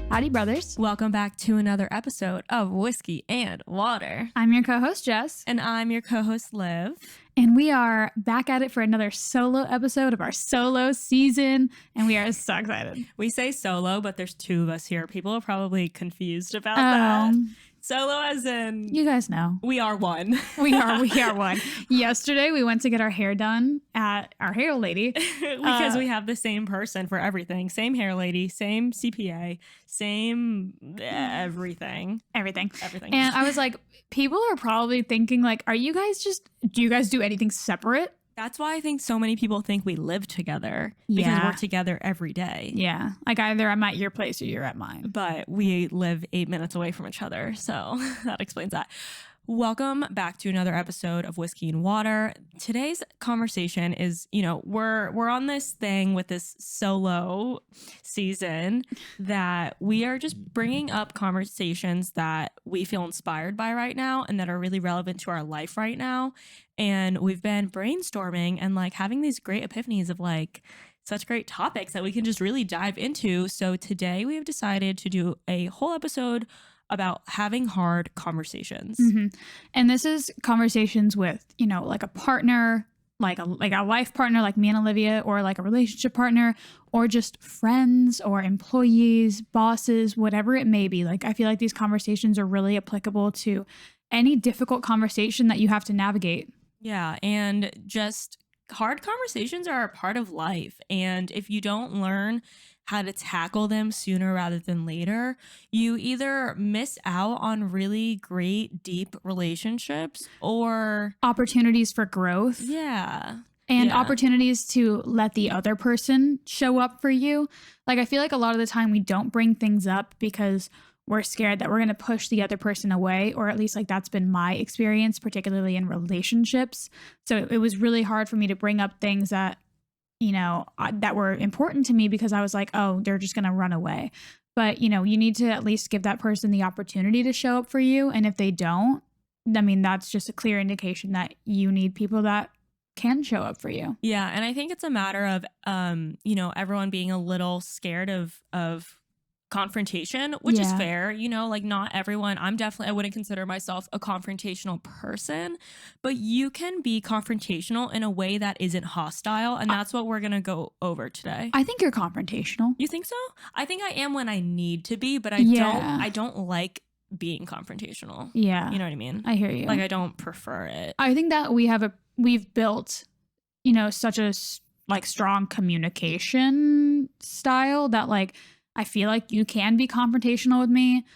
Howdy, brothers. Welcome back to another episode of Whiskey and Water. I'm your co-host, Jess. And I'm your co-host, Liv. And we are back at it for another solo episode of our solo season. And we are so excited. We say solo, but there's two of us here. People are probably confused about that. Solo as in... You guys know. We are one. We are one. Yesterday, we went to get our hair done at our hair lady. Because we have the same person for everything. Same hair lady, same CPA, same everything. Everything. Everything. And I was like, people are probably thinking like, do you guys do anything separate? That's why I think so many people think we live together because we're together every day. Yeah. Like either I'm at your place or you're at mine. But we live 8 minutes away from each other. So that explains that. Welcome back to another episode of Whiskey and Water. Today's conversation is, we're on this thing with this solo season that we are just bringing up conversations that we feel inspired by right now and that are really relevant to our life right now. And we've been brainstorming and like having these great epiphanies of like such great topics that we can just really dive into. So today we have decided to do a whole episode about having hard conversations. Mm-hmm. And this is conversations with, like a partner, like a life partner, like me and Olivia, or like a relationship partner, or just friends or employees, bosses, whatever it may be. Like, I feel like these conversations are really applicable to any difficult conversation that you have to navigate. Yeah. And just hard conversations are a part of life. And if you don't learn how to tackle them sooner rather than later, you either miss out on really great, deep relationships or opportunities for growth. Yeah. And opportunities to let the other person show up for you. Like, I feel like a lot of the time we don't bring things up because we're scared that we're going to push the other person away, or at least like that's been my experience, particularly in relationships. So it was really hard for me to bring up things that that were important to me because I was like, oh, they're just going to run away. But, you need to at least give that person the opportunity to show up for you. And if they don't, I mean, that's just a clear indication that you need people that can show up for you. Yeah. And I think it's a matter of, everyone being a little scared of confrontation, which is fair, like not everyone. I wouldn't consider myself a confrontational person, but you can be confrontational in a way that isn't hostile. And that's what we're going to go over today. I think you're confrontational. You think so? I think I am when I need to be, but I don't like being confrontational. Yeah. You know what I mean? I hear you. Like I don't prefer it. I think that we've built, such a like strong communication style that like, I feel like you can be confrontational with me.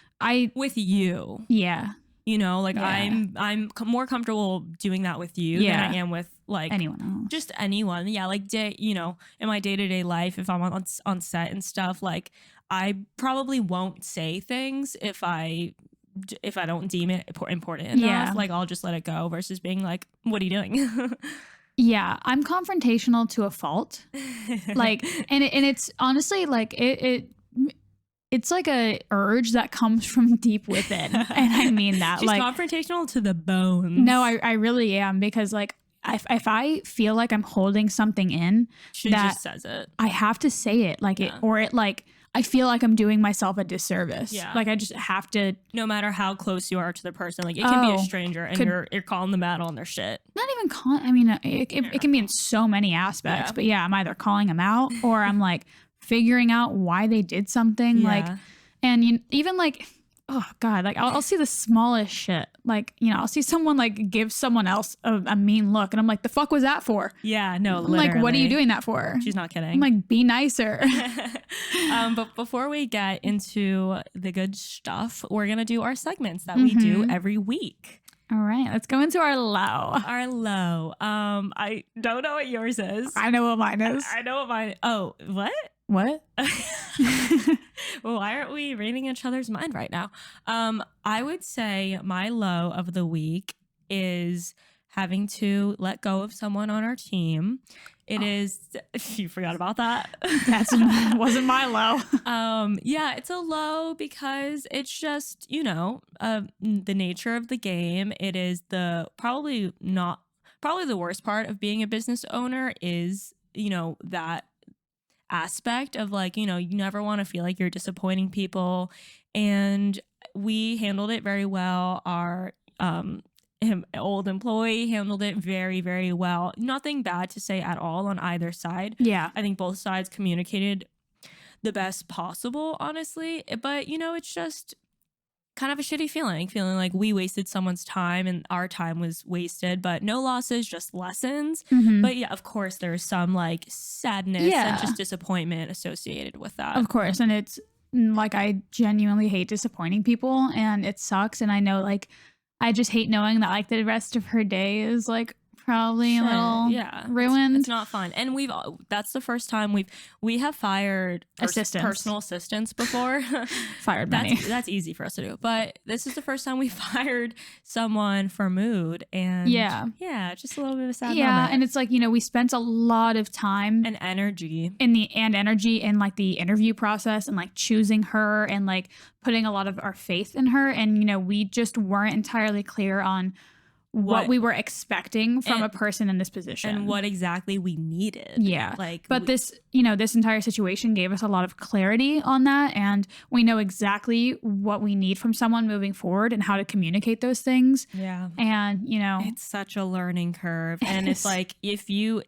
With you. Yeah. I'm more comfortable doing that with you than I am with like anyone else. Just anyone. Yeah. Like in my day-to-day life, if I'm on set and stuff, like I probably won't say things if I don't deem it important enough. Yeah. Like I'll just let it go versus being like, what are you doing? Yeah, I'm confrontational to a fault. Like, and it's honestly like it's like a urge that comes from deep within. And I mean that. She's like confrontational to the bones. No, I really am, because like if I feel like I'm holding something in, she just says it. I have to say it. Like I feel like I'm doing myself a disservice. Yeah. Like I just have to. No matter how close you are to the person, like it can be a stranger and you're calling them out on their shit. Not even it can be in so many aspects. Yeah. But yeah, I'm either calling them out or I'm like figuring out why they did something. Yeah. Like, and even like, oh God, like I'll see the smallest shit. Like, I'll see someone like give someone else a mean look. And I'm like, the fuck was that for? Yeah, no, I'm literally. like, what are you doing that for? She's not kidding. I'm like, be nicer. But before we get into the good stuff, we're going to do our segments that we do every week. All right, let's go into our low. Our low. I don't know what yours is. I know what mine is. I know what mine. Oh, what? What? Well, why aren't we reading each other's mind right now? I would say my low of the week is having to let go of someone on our team. It is. You forgot about that. That wasn't my low. Yeah, it's a low because it's just, the nature of the game. It is probably the worst part of being a business owner is, that aspect of like, you never want to feel like you're disappointing people. And we handled it very well. Our old employee handled it very, very well. Nothing bad to say at all on either side. Yeah. I think both sides communicated the best possible, honestly. But, it's just kind of a shitty feeling like we wasted someone's time and our time was wasted, but no losses, just lessons. Mm-hmm. But yeah, of course, there's some like sadness and just disappointment associated with that. Of course. And it's like, I genuinely hate disappointing people and it sucks. And I know like, I just hate knowing that like the rest of her day is like probably a little ruined. It's not fun. And that's the first time we have fired personal assistants before. Fired many. That's easy for us to do. But this is the first time we fired someone for mood. And just a little bit of a sad moment. And it's like, we spent a lot of time and energy in like the interview process and like choosing her and like putting a lot of our faith in her. And, we just weren't entirely clear on what we were expecting from a person in this position and what exactly we needed. Yeah. But this entire situation gave us a lot of clarity on that. And we know exactly what we need from someone moving forward and how to communicate those things. Yeah. And, it's such a learning curve. And it's like, if you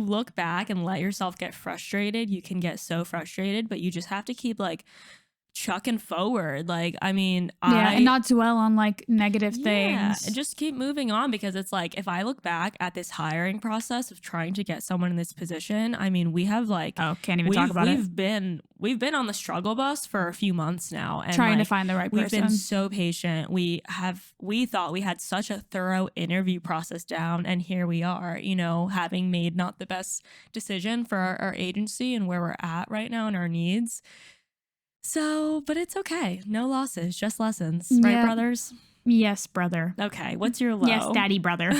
look back and let yourself get frustrated, you can get so frustrated, but you just have to keep like chucking forward. Like, I mean, and not dwell on like negative things. And just keep moving on, because it's like, if I look back at this hiring process of trying to get someone in this position, I mean, we have like, can't even talk about it. We've been on the struggle bus for a few months now, and trying like, to find the right person. We've been so patient. We thought we had such a thorough interview process down, and here we are, having made not the best decision for our agency and where we're at right now and our needs. So, but it's okay. No losses, just lessons. Right, brothers? Yes, brother. Okay, what's your low? Yes, daddy, brother.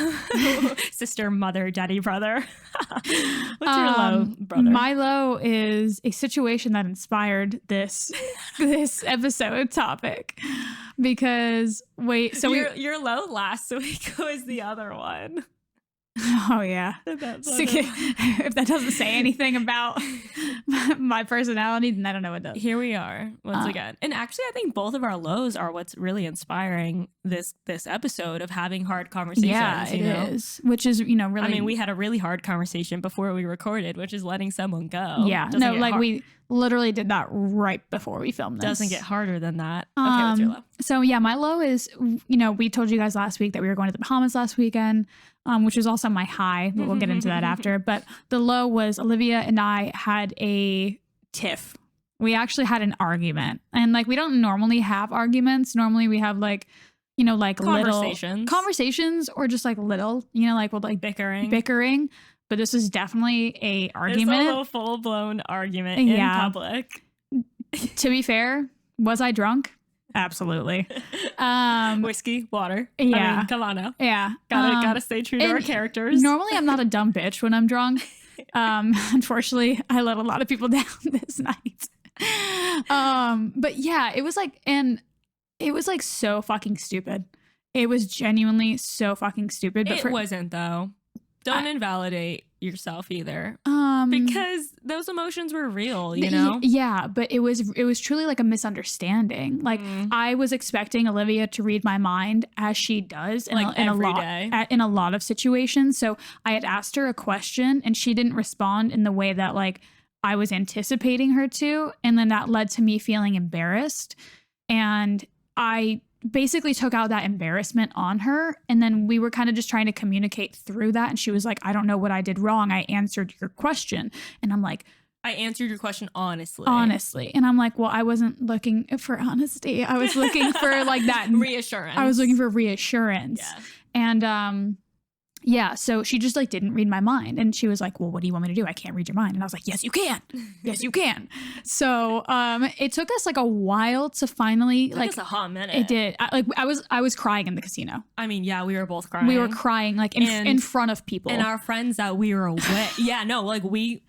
Sister, mother, daddy, brother. What's your low, brother? My low is a situation that inspired this episode topic. Because, so your low last week was the other one. Oh, yeah. If that doesn't say anything about my personality, then I don't know what does. Here we are once again. And actually, I think both of our lows are what's really inspiring this episode of having hard conversations. Yeah, it is. Which is, really... I mean, we had a really hard conversation before we recorded, which is letting someone go. Yeah. No, like we literally did that right before we filmed this. Doesn't get harder than that. Okay, what's your low? So, yeah, my low is, we told you guys last week that we were going to the Bahamas last weekend. Which was also my high, but we'll get into that after. But the low was Olivia and I had a tiff. We actually had an argument. And like, we don't normally have arguments. Normally we have like, like conversations. Little conversations or just like little, like with like bickering. But this was definitely a argument. It's a little full-blown argument in public. To be fair, was I drunk? Absolutely. Whiskey, water. Yeah. I mean, come on now. Yeah. Gotta stay true to our characters. Normally I'm not a dumb bitch when I'm drunk. Unfortunately, I let a lot of people down this night. But yeah, it was like so fucking stupid. It was genuinely so fucking stupid. But it wasn't though. Don't invalidate yourself either. Because those emotions were real, Yeah, but it was truly like a misunderstanding. Like I was expecting Olivia to read my mind as she does in a lot of situations. So I had asked her a question and she didn't respond in the way that like I was anticipating her to, and then that led to me feeling embarrassed. And I basically took out that embarrassment on her, and then we were kind of just trying to communicate through that, and she was like, I don't know what I did wrong. I answered your question. And I'm like, I answered your question honestly. And I'm like, well, I wasn't looking for honesty. I was looking for like that reassurance. I was looking for reassurance. Yeah. And yeah, so she just like didn't read my mind, and she was like, well, what do you want me to do? I can't read your mind. And I was like, yes, you can. Yes, you can. So it took us like a while to finally like a hot minute. It did. I was crying in the casino. I mean, yeah, we were both crying. We were crying like in front of people. And our friends that we were with. Yeah, no, like we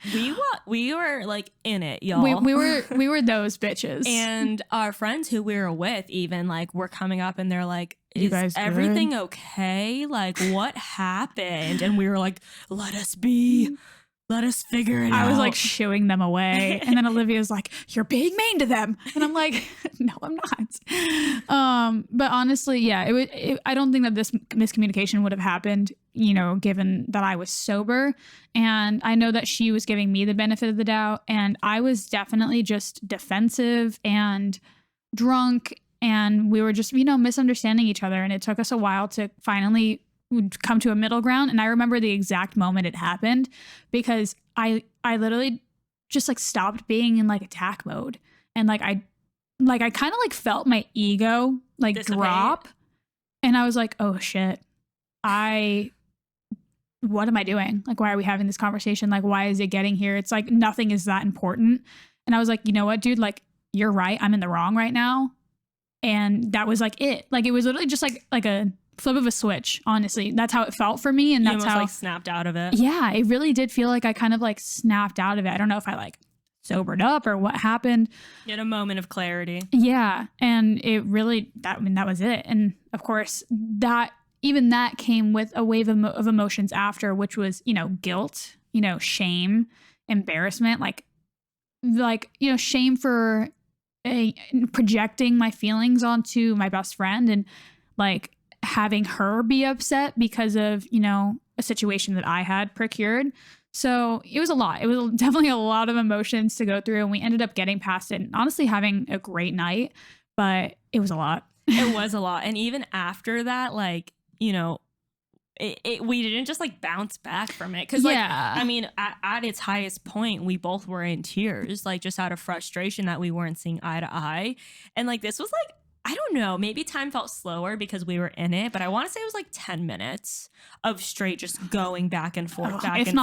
were like in it, y'all. We were those bitches. And our friends who we were with even like were coming up and they're like, is everything okay? Like, what happened? And we were like, let us be. let us figure it out. I was like shooing them away. And then Olivia's like, you're being mean to them. And I'm like, no, I'm not. But honestly, yeah, I don't think that this miscommunication would have happened, you know, given that I was sober. And I know that she was giving me the benefit of the doubt. And I was definitely just defensive and drunk. And we were just, you know, misunderstanding each other. And it took us a while to finally come to a middle ground. And I remember the exact moment it happened because I literally just like stopped being in like attack mode. And like I kind of like felt my ego like drop. And I was like, oh shit, what am I doing? Like, why are we having this conversation? Like, why is it getting here? It's like nothing is that important. And I was like, you know what, dude, like you're right. I'm in the wrong right now. And that was like it. Like it was literally just like a flip of a switch, honestly. That's how it felt for me. And that's how like snapped out of it. Yeah, it really did feel like I kind of like snapped out of it. I don't know if I like sobered up or what happened. You had a moment of clarity. Yeah. And it really, that was it. And of course, that came with a wave of emotions after, which was, you know, guilt, you know, shame, embarrassment, like, you know, shame for projecting my feelings onto my best friend and like having her be upset because of, you know, a situation that I had procured. So it was a lot. It was definitely a lot of emotions to go through. And we ended up getting past it and honestly having a great night, but it was a lot. It was a lot. And even after that, like, you know, we didn't just like bounce back from it. Cause like, I mean, at its highest point, we both were in tears, like just out of frustration that we weren't seeing eye to eye. And like, this was like, I don't know, maybe time felt slower because we were in it, but I want to say it was like 10 minutes of straight just going back and forth, back and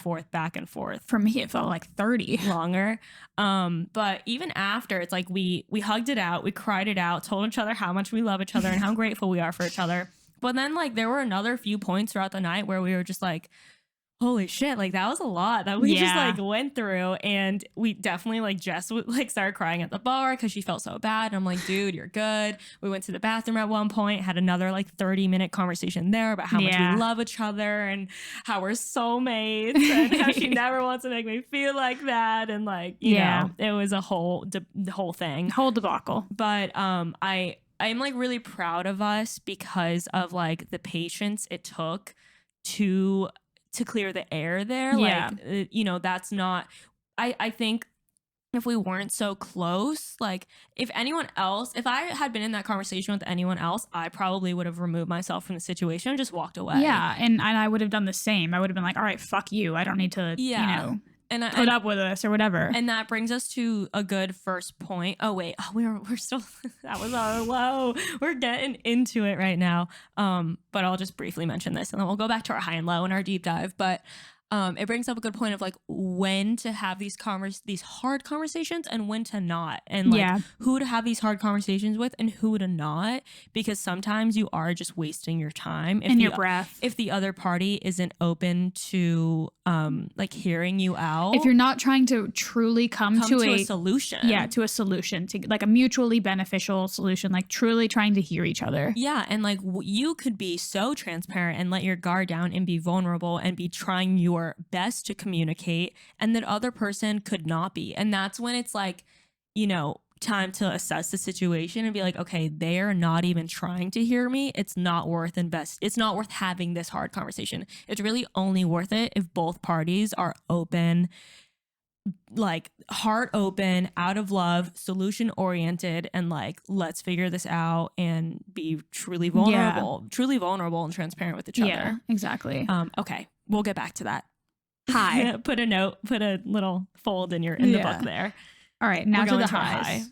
forth, back and forth. For me, it felt like 30 longer. But even after, it's like we hugged it out, we cried it out, told each other how much we love each other and how grateful we are for each other. But then like there were another few points throughout the night where we were just like, holy shit, like that was a lot that we just like went through. And we definitely like Jess would like started crying at the bar because she felt so bad. And I'm like, dude, you're good. We went to the bathroom at one point, had another like 30-minute conversation there about how much we love each other and how we're soulmates and how she never wants to make me feel like that. And like, you know, it was a whole debacle. But I'm like really proud of us because of like the patience it took to clear the air there. Like, you know, that's not, I think if we weren't so close, like if I had been in that conversation with anyone else, I probably would have removed myself from the situation and just walked away. Yeah. And I would have done the same. I would have been like, all right, fuck you. I don't need to, you know, put up with us or whatever. And that brings us to a good first point. Oh wait, we're still that was our low. We're getting into it right now. But I'll just briefly mention this and then we'll go back to our high and low and our deep dive. But it brings up a good point of like when to have these hard conversations and when to not, and like who to have these hard conversations with and who to not, because sometimes you are just wasting your time and your breath if the other party isn't open to like hearing you out, if you're not trying to truly come to a solution, to a solution, to like a mutually beneficial solution, like truly trying to hear each other. And like you could be so transparent and let your guard down and be vulnerable and be trying your best to communicate, and that other person could not be. And that's when it's like, you know, time to assess the situation and be like, okay, they're not even trying to hear me. It's not worth having this hard conversation. It's really only worth it if both parties are open, like heart open, out of love, solution oriented, and like, let's figure this out and be truly vulnerable and transparent with each other. Yeah, exactly. Okay, we'll get back to that. High. Put a little fold in the book there. All right, now to the highs. High.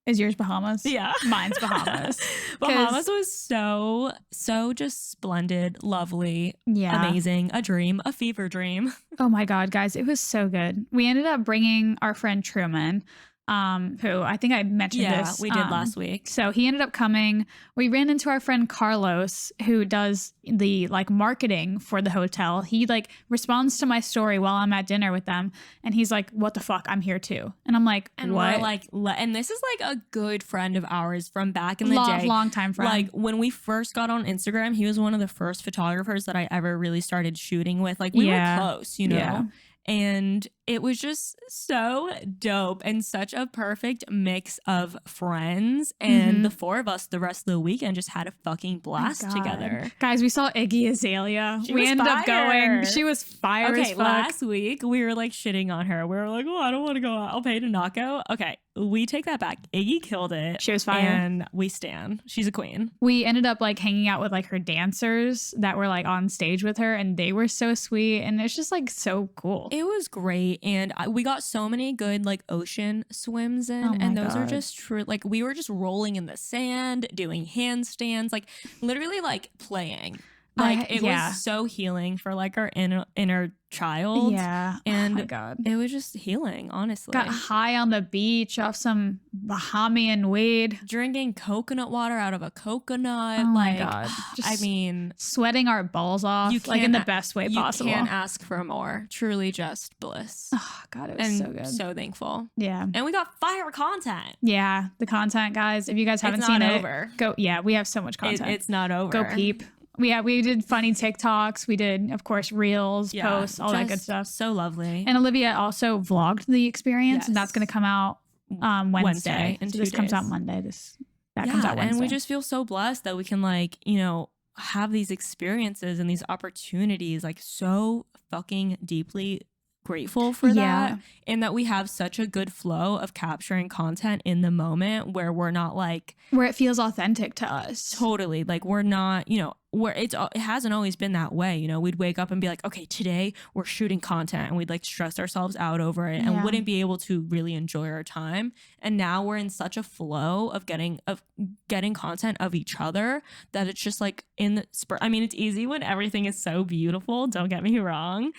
Is yours Bahamas? Yeah. Mine's Bahamas. Bahamas was so just splendid, lovely, amazing, a dream, a fever dream. Oh my God, guys, it was so good. We ended up bringing our friend Truman. who I think I mentioned this. We did last week. So he ended up coming. We ran into our friend Carlos, who does the like marketing for the hotel. He like responds to my story while I'm at dinner with them, and he's like, "What the fuck? I'm here too." And I'm like, and "What?" we're like, and this is like a good friend of ours from back in the day, long time friend. Like when we first got on Instagram, he was one of the first photographers that I ever really started shooting with. Like we were close, you know. Yeah. And it was just so dope and such a perfect mix of friends. And the four of us, the rest of the weekend, just had a fucking blast together. Guys, we saw Iggy Azalea. We ended up going. She was fire as fuck. Last week we were like shitting on her. We were like, oh, I don't want to go out. I'll pay to not go. Okay, we take that back. Iggy killed it. She was fire. And we stan. She's a queen. We ended up like hanging out with like her dancers that were like on stage with her, and they were so sweet. And it's just like so cool. It was great. And we got so many good like ocean swims in, and those are just true. Like we were just rolling in the sand, doing handstands, like literally like playing. Like it was so healing for like our inner child. Yeah. And oh my God. It was just healing, honestly. Got high on the beach off some Bahamian weed. Drinking coconut water out of a coconut. Oh my God. I mean, sweating our balls off like in the best way possible. You can't ask for more. Truly just bliss. Oh God, it was so good. So thankful. Yeah. And we got fire content. Yeah. The content, guys. If you guys haven't seen it, go. Yeah, we have so much content. It's not over. Go peep. We did funny TikToks. We did, of course, reels, posts, all that good stuff. So lovely. And Olivia also vlogged the experience, and that's going to come out Wednesday. In so 2 this comes days. out Monday. That comes out Wednesday. And we just feel so blessed that we can like, you know, have these experiences and these opportunities, like so fucking deeply grateful for that, and that we have such a good flow of capturing content in the moment where we're not like where it feels authentic to us. Totally. Like we're not, you know, where it hasn't always been that way. You know, we'd wake up and be like, okay, today we're shooting content, and we'd like stress ourselves out over it and wouldn't be able to really enjoy our time. And now we're in such a flow of getting content of each other that it's just like in the spur. I mean, it's easy when everything is so beautiful, don't get me wrong,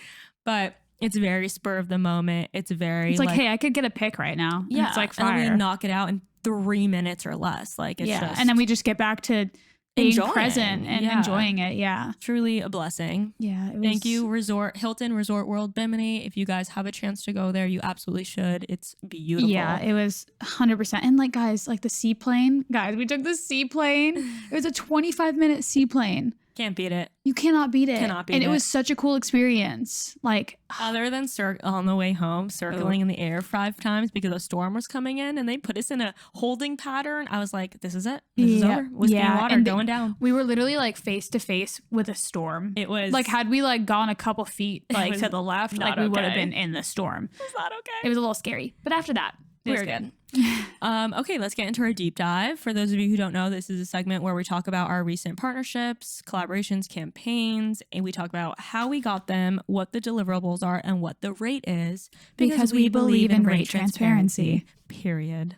but it's very spur of the moment. It's like, hey, I could get a pic right now. Yeah. And it's like fire. And then we knock it out in 3 minutes or less. Like it's just, and then we just get back to being present and enjoying it. Yeah. Truly a blessing. Yeah. Thank you, Hilton Resort World Bimini. If you guys have a chance to go there, you absolutely should. It's beautiful. Yeah, it was 100%. And like, guys, like the seaplane. Guys, we took the seaplane. It was a 25-minute seaplane. Can't beat it. You cannot beat it. Cannot beat and it. it was such a cool experience. Like, other than on the way home, circling in the air 5 times because a storm was coming in, and they put us in a holding pattern. I was like, this is it. This is over. Whiskey and water going down. We were literally like face to face with a storm. It was like, had we like gone a couple feet like to the left, like we would have been in the storm. It's not okay. It was a little scary. But after that, we were good. Okay, let's get into our deep dive. For those of you who don't know, this is a segment where we talk about our recent partnerships, collaborations, campaigns, and we talk about how we got them, what the deliverables are, and what the rate is. Because we believe in rate transparency. Period.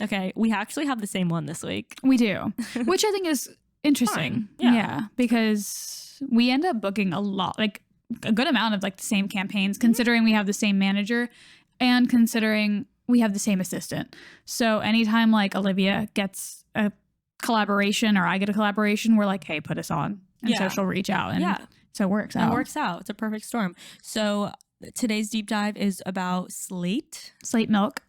Okay, we actually have the same one this week. We do, which I think is interesting. Yeah, because we end up booking a lot, like a good amount of like the same campaigns, considering we have the same manager and considering we have the same assistant. So anytime like Olivia gets a collaboration or I get a collaboration, we're like, hey, put us on. And so she'll reach out. And so it works out. It works out. It's a perfect storm. So today's deep dive is about Slate Milk.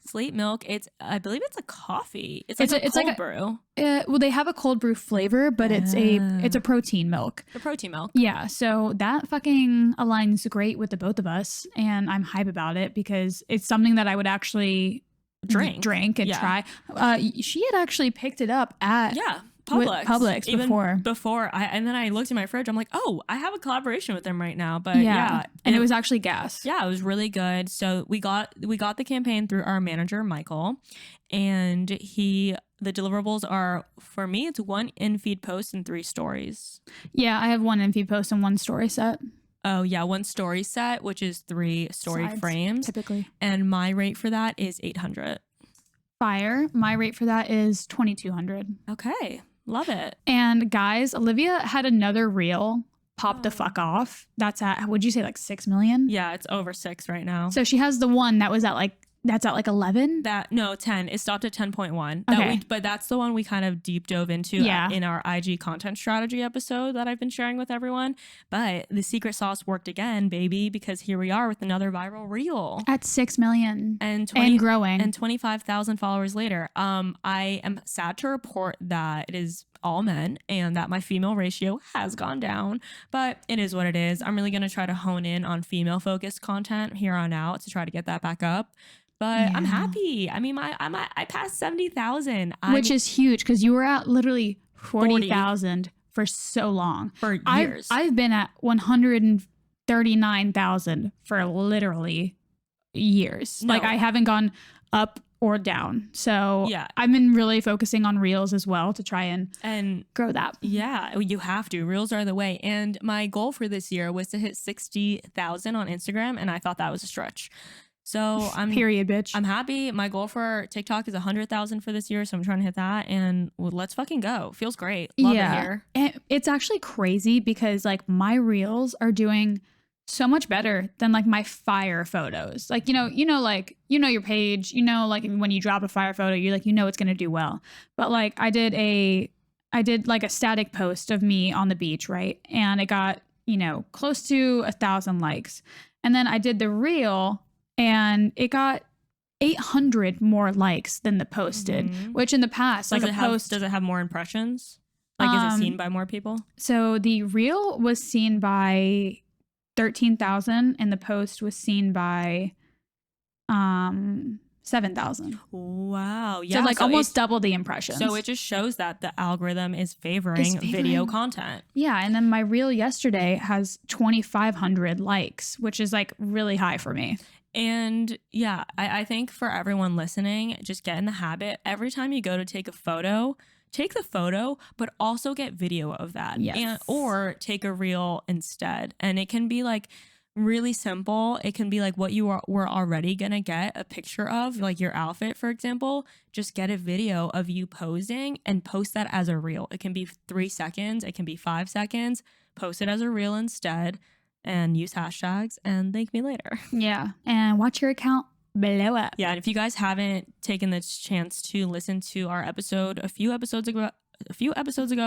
I believe it's a coffee. It's like a cold brew. Well, they have a cold brew flavor, but it's a protein milk. The protein milk. Yeah, so that fucking aligns great with the both of us, and I'm hype about it because it's something that I would actually drink and try. She had actually picked it up at Publix even before. And then I looked in my fridge. I'm like, oh, I have a collaboration with them right now. But and it was actually gas. Yeah, it was really good. So we got the campaign through our manager Michael, and the deliverables are, for me, it's 1 in-feed post and 3 stories. Yeah, I have 1 in-feed post and 1 story set. Oh yeah, 1 story set, which is 3 story frames typically. And my rate for that is $800. Fire. My rate for that is $2,200. Okay. Love it. And guys, Olivia had another reel pop the fuck off. That's at, would you say like 6 million? Yeah, it's over 6 right now. So she has the one that was at like That's at like 11? That no 10. It stopped at 10.1. Okay. But that's the one we kind of deep dove into in our IG content strategy episode that I've been sharing with everyone. But the secret sauce worked again, baby, because here we are with another viral reel At 6 million and growing and 25,000 followers later. I am sad to report that it is all men and that my female ratio has gone down, but it is what it is. I'm really going to try to hone in on female focused content here on out to try to get that back up. But I'm happy. I mean, I passed 70,000, which is huge because you were at literally 40,000 for so long. For years. I've been at 139,000 for literally years. No. Like I haven't gone up or down. So yeah, I've been really focusing on reels as well to try and grow that. Yeah, you have to. Reels are the way. And my goal for this year was to hit 60,000 on Instagram, and I thought that was a stretch. So period, bitch. I'm happy. My goal for TikTok is 100,000 for this year, so I'm trying to hit that. And let's fucking go. Feels great. Love it here. And it's actually crazy because like my reels are doing so much better than like my fire photos. Like like your page. Like when you drop a fire photo, you're like it's gonna do well. But like I did like a static post of me on the beach, right? And it got close to 1,000 likes. And then I did the reel. And it got 800 more likes than the post did, which in the past, does it have more impressions? Like, is it seen by more people? So the reel was seen by 13,000 and the post was seen by 7,000. Wow. Yeah. So like almost double the impressions. So it just shows that the algorithm is favoring video content. Yeah. And then my reel yesterday has 2,500 likes, which is like really high for me. And yeah, I think for everyone listening, just get in the habit. Every time you go to take a photo, take the photo, but also get video of that. Yes. Or take a reel instead. And it can be like really simple. It can be like what you were already going to get a picture of, like your outfit, for example. Just get a video of you posing and post that as a reel. It can be 3 seconds. It can be 5 seconds. Post it as a reel instead. And use hashtags and thank me later. Yeah. And watch your account blow up. Yeah. And if you guys haven't taken the chance to listen to our episode a few episodes ago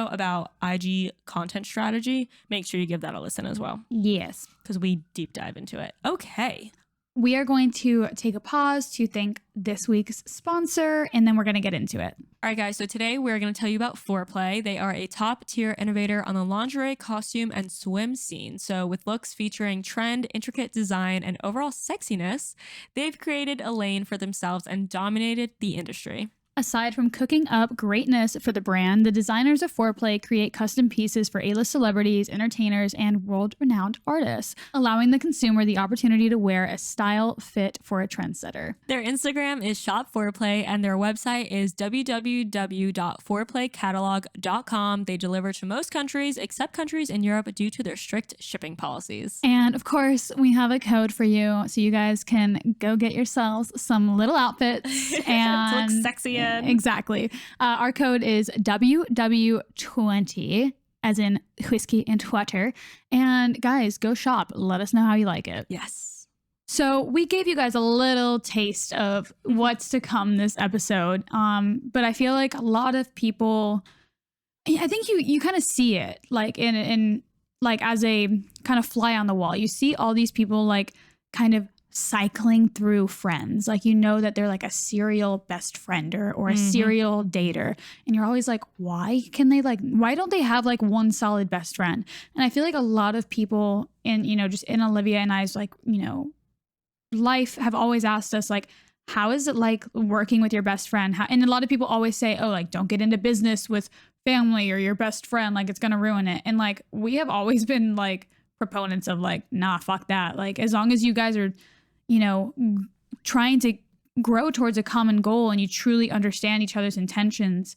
about IG content strategy, make sure you give that a listen as well. Yes. Because we deep dive into it. Okay. We are going to take a pause to thank this week's sponsor, and then we're going to get into it. All right, guys. So today we're going to tell you about Foreplay. They are a top-tier innovator on the lingerie, costume, and swim scene. So with looks featuring trend, intricate design, and overall sexiness, they've created a lane for themselves and dominated the industry. Aside from cooking up greatness for the brand, the designers of Foreplay create custom pieces for A-list celebrities, entertainers, and world-renowned artists, allowing the consumer the opportunity to wear a style fit for a trendsetter. Their Instagram is Shop Foreplay, and their website is www.foreplaycatalog.com. They deliver to most countries, except countries in Europe due to their strict shipping policies. And of course, we have a code for you, so you guys can go get yourselves some little outfits and to look sexy. Exactly. Our code is WW20, as in whiskey and water. And guys, go shop. Let us know how you like it. Yes. So we gave you guys a little taste of what's to come this episode. But I feel like a lot of people, I think you kind of see it like in like as a kind of fly on the wall. You see all these people like kind of cycling through friends, like that they're like a serial best friender or a serial dater, and you're always like, why don't they have like one solid best friend? And I feel like a lot of people in just in Olivia and I's like life have always asked us like, how is it like working with your best friend? And a lot of people always say, oh, like don't get into business with family or your best friend, like it's gonna ruin it. And like we have always been like proponents of like, nah, fuck that. Like as long as you guys are trying to grow towards a common goal and you truly understand each other's intentions,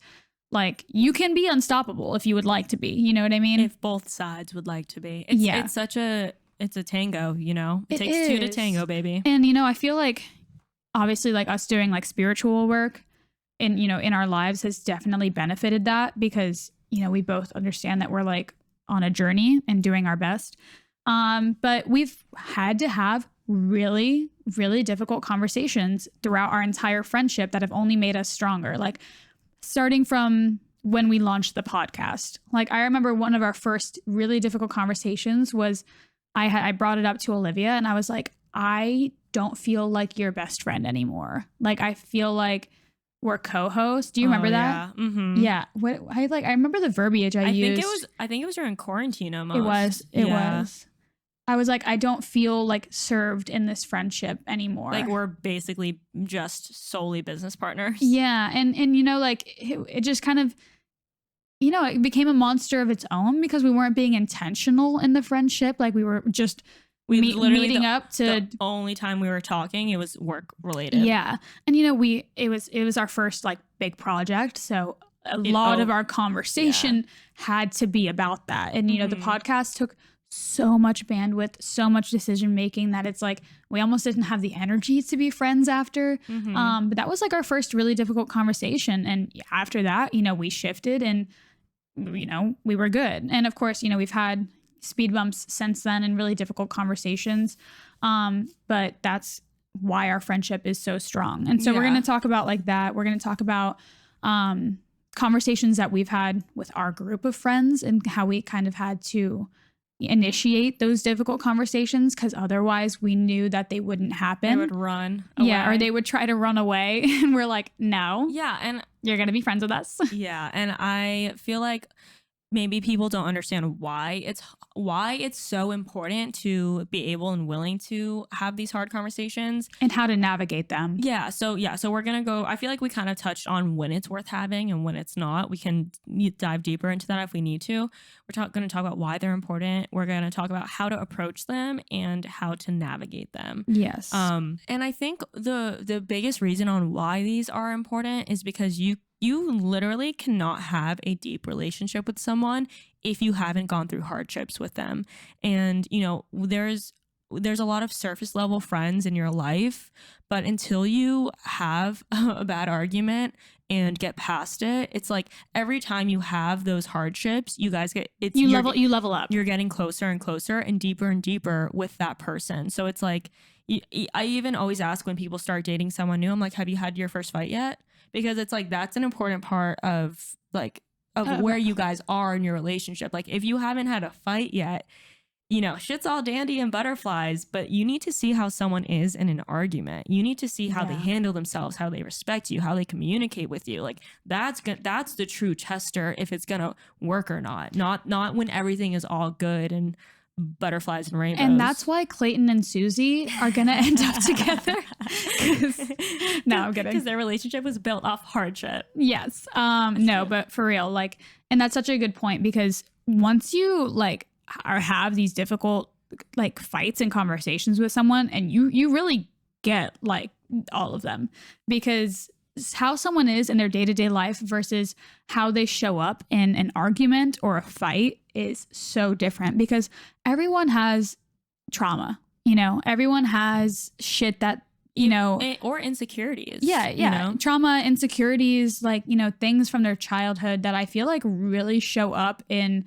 like you can be unstoppable if you would like to be, you know what I mean? If both sides would like to be. It's a tango, it takes two to tango, baby. And I feel like obviously like us doing like spiritual work in our lives has definitely benefited that because, we both understand that we're like on a journey and doing our best. But we've had to have really, really difficult conversations throughout our entire friendship that have only made us stronger. Like starting from when we launched the podcast. Like I remember one of our first really difficult conversations was I brought it up to Olivia and I was like, I don't feel like your best friend anymore. Like I feel like we're co-hosts. Do you remember that? Yeah. Mm-hmm. Yeah. What I remember the verbiage I used. I think it was during quarantine almost. It was. I was like, I don't feel like served in this friendship anymore. Like we're basically just solely business partners. Yeah. And you know, like it just kind of, you know, it became a monster of its own because we weren't being intentional in the friendship. Like we were just meeting up to the only time we were talking, it was work related. Yeah. And you know, it was our first like big project. So a lot of our conversation had to be about that. And, you know, the podcast took so much bandwidth, so much decision making that it's like we almost didn't have the energy to be friends after. But that was like our first really difficult conversation. And after that, you know, we shifted and, you know, we were good. And of course, you know, we've had speed bumps since then and really difficult conversations. But that's why our friendship is so strong. And so we're going to talk about like that. We're going to talk about conversations that we've had with our group of friends and how we kind of had to initiate those difficult conversations because otherwise we knew that they wouldn't happen. They would run away. Yeah, or they would try to run away and we're like, no. Yeah, and you're going to be friends with us. Yeah, and I feel like maybe people don't understand why it's so important to be able and willing to have these hard conversations and how to navigate them. So we're gonna go. I feel like we kind of touched on when it's worth having and when it's not. We can dive deeper into that if we need to. We're going to talk about why they're important. We're going to talk about how to approach them and how to navigate them. Yes. And I think the biggest reason on why these are important is because you literally cannot have a deep relationship with someone if you haven't gone through hardships with them. And, you know, there's a lot of surface level friends in your life, but until you have a bad argument and get past it, it's like every time you have those hardships, you guys you level up. You're getting closer and closer and deeper with that person. So it's like, I even always ask when people start dating someone new, I'm like, have you had your first fight yet? Because it's like, that's an important part of where you guys are in your relationship. Like if you haven't had a fight yet, you know, shit's all dandy and butterflies, but you need to see how someone is in an argument. You need to see how they handle themselves, how they respect you, how they communicate with you. Like that's the true tester if it's going to work or not. Not when everything is all good and butterflies and rainbows. And that's why Clayton and Susie are gonna end up together. No, I'm kidding. Because their relationship was built off hardship. Yes. No, but for real, like, and that's such a good point because once you like have these difficult like fights and conversations with someone, and you really get like all of them because how someone is in their day-to-day life versus how they show up in an argument or a fight is so different because everyone has trauma, you know, everyone has shit that, you know, or insecurities. Yeah. You know? Trauma, insecurities, like, you know, things from their childhood that I feel like really show up in,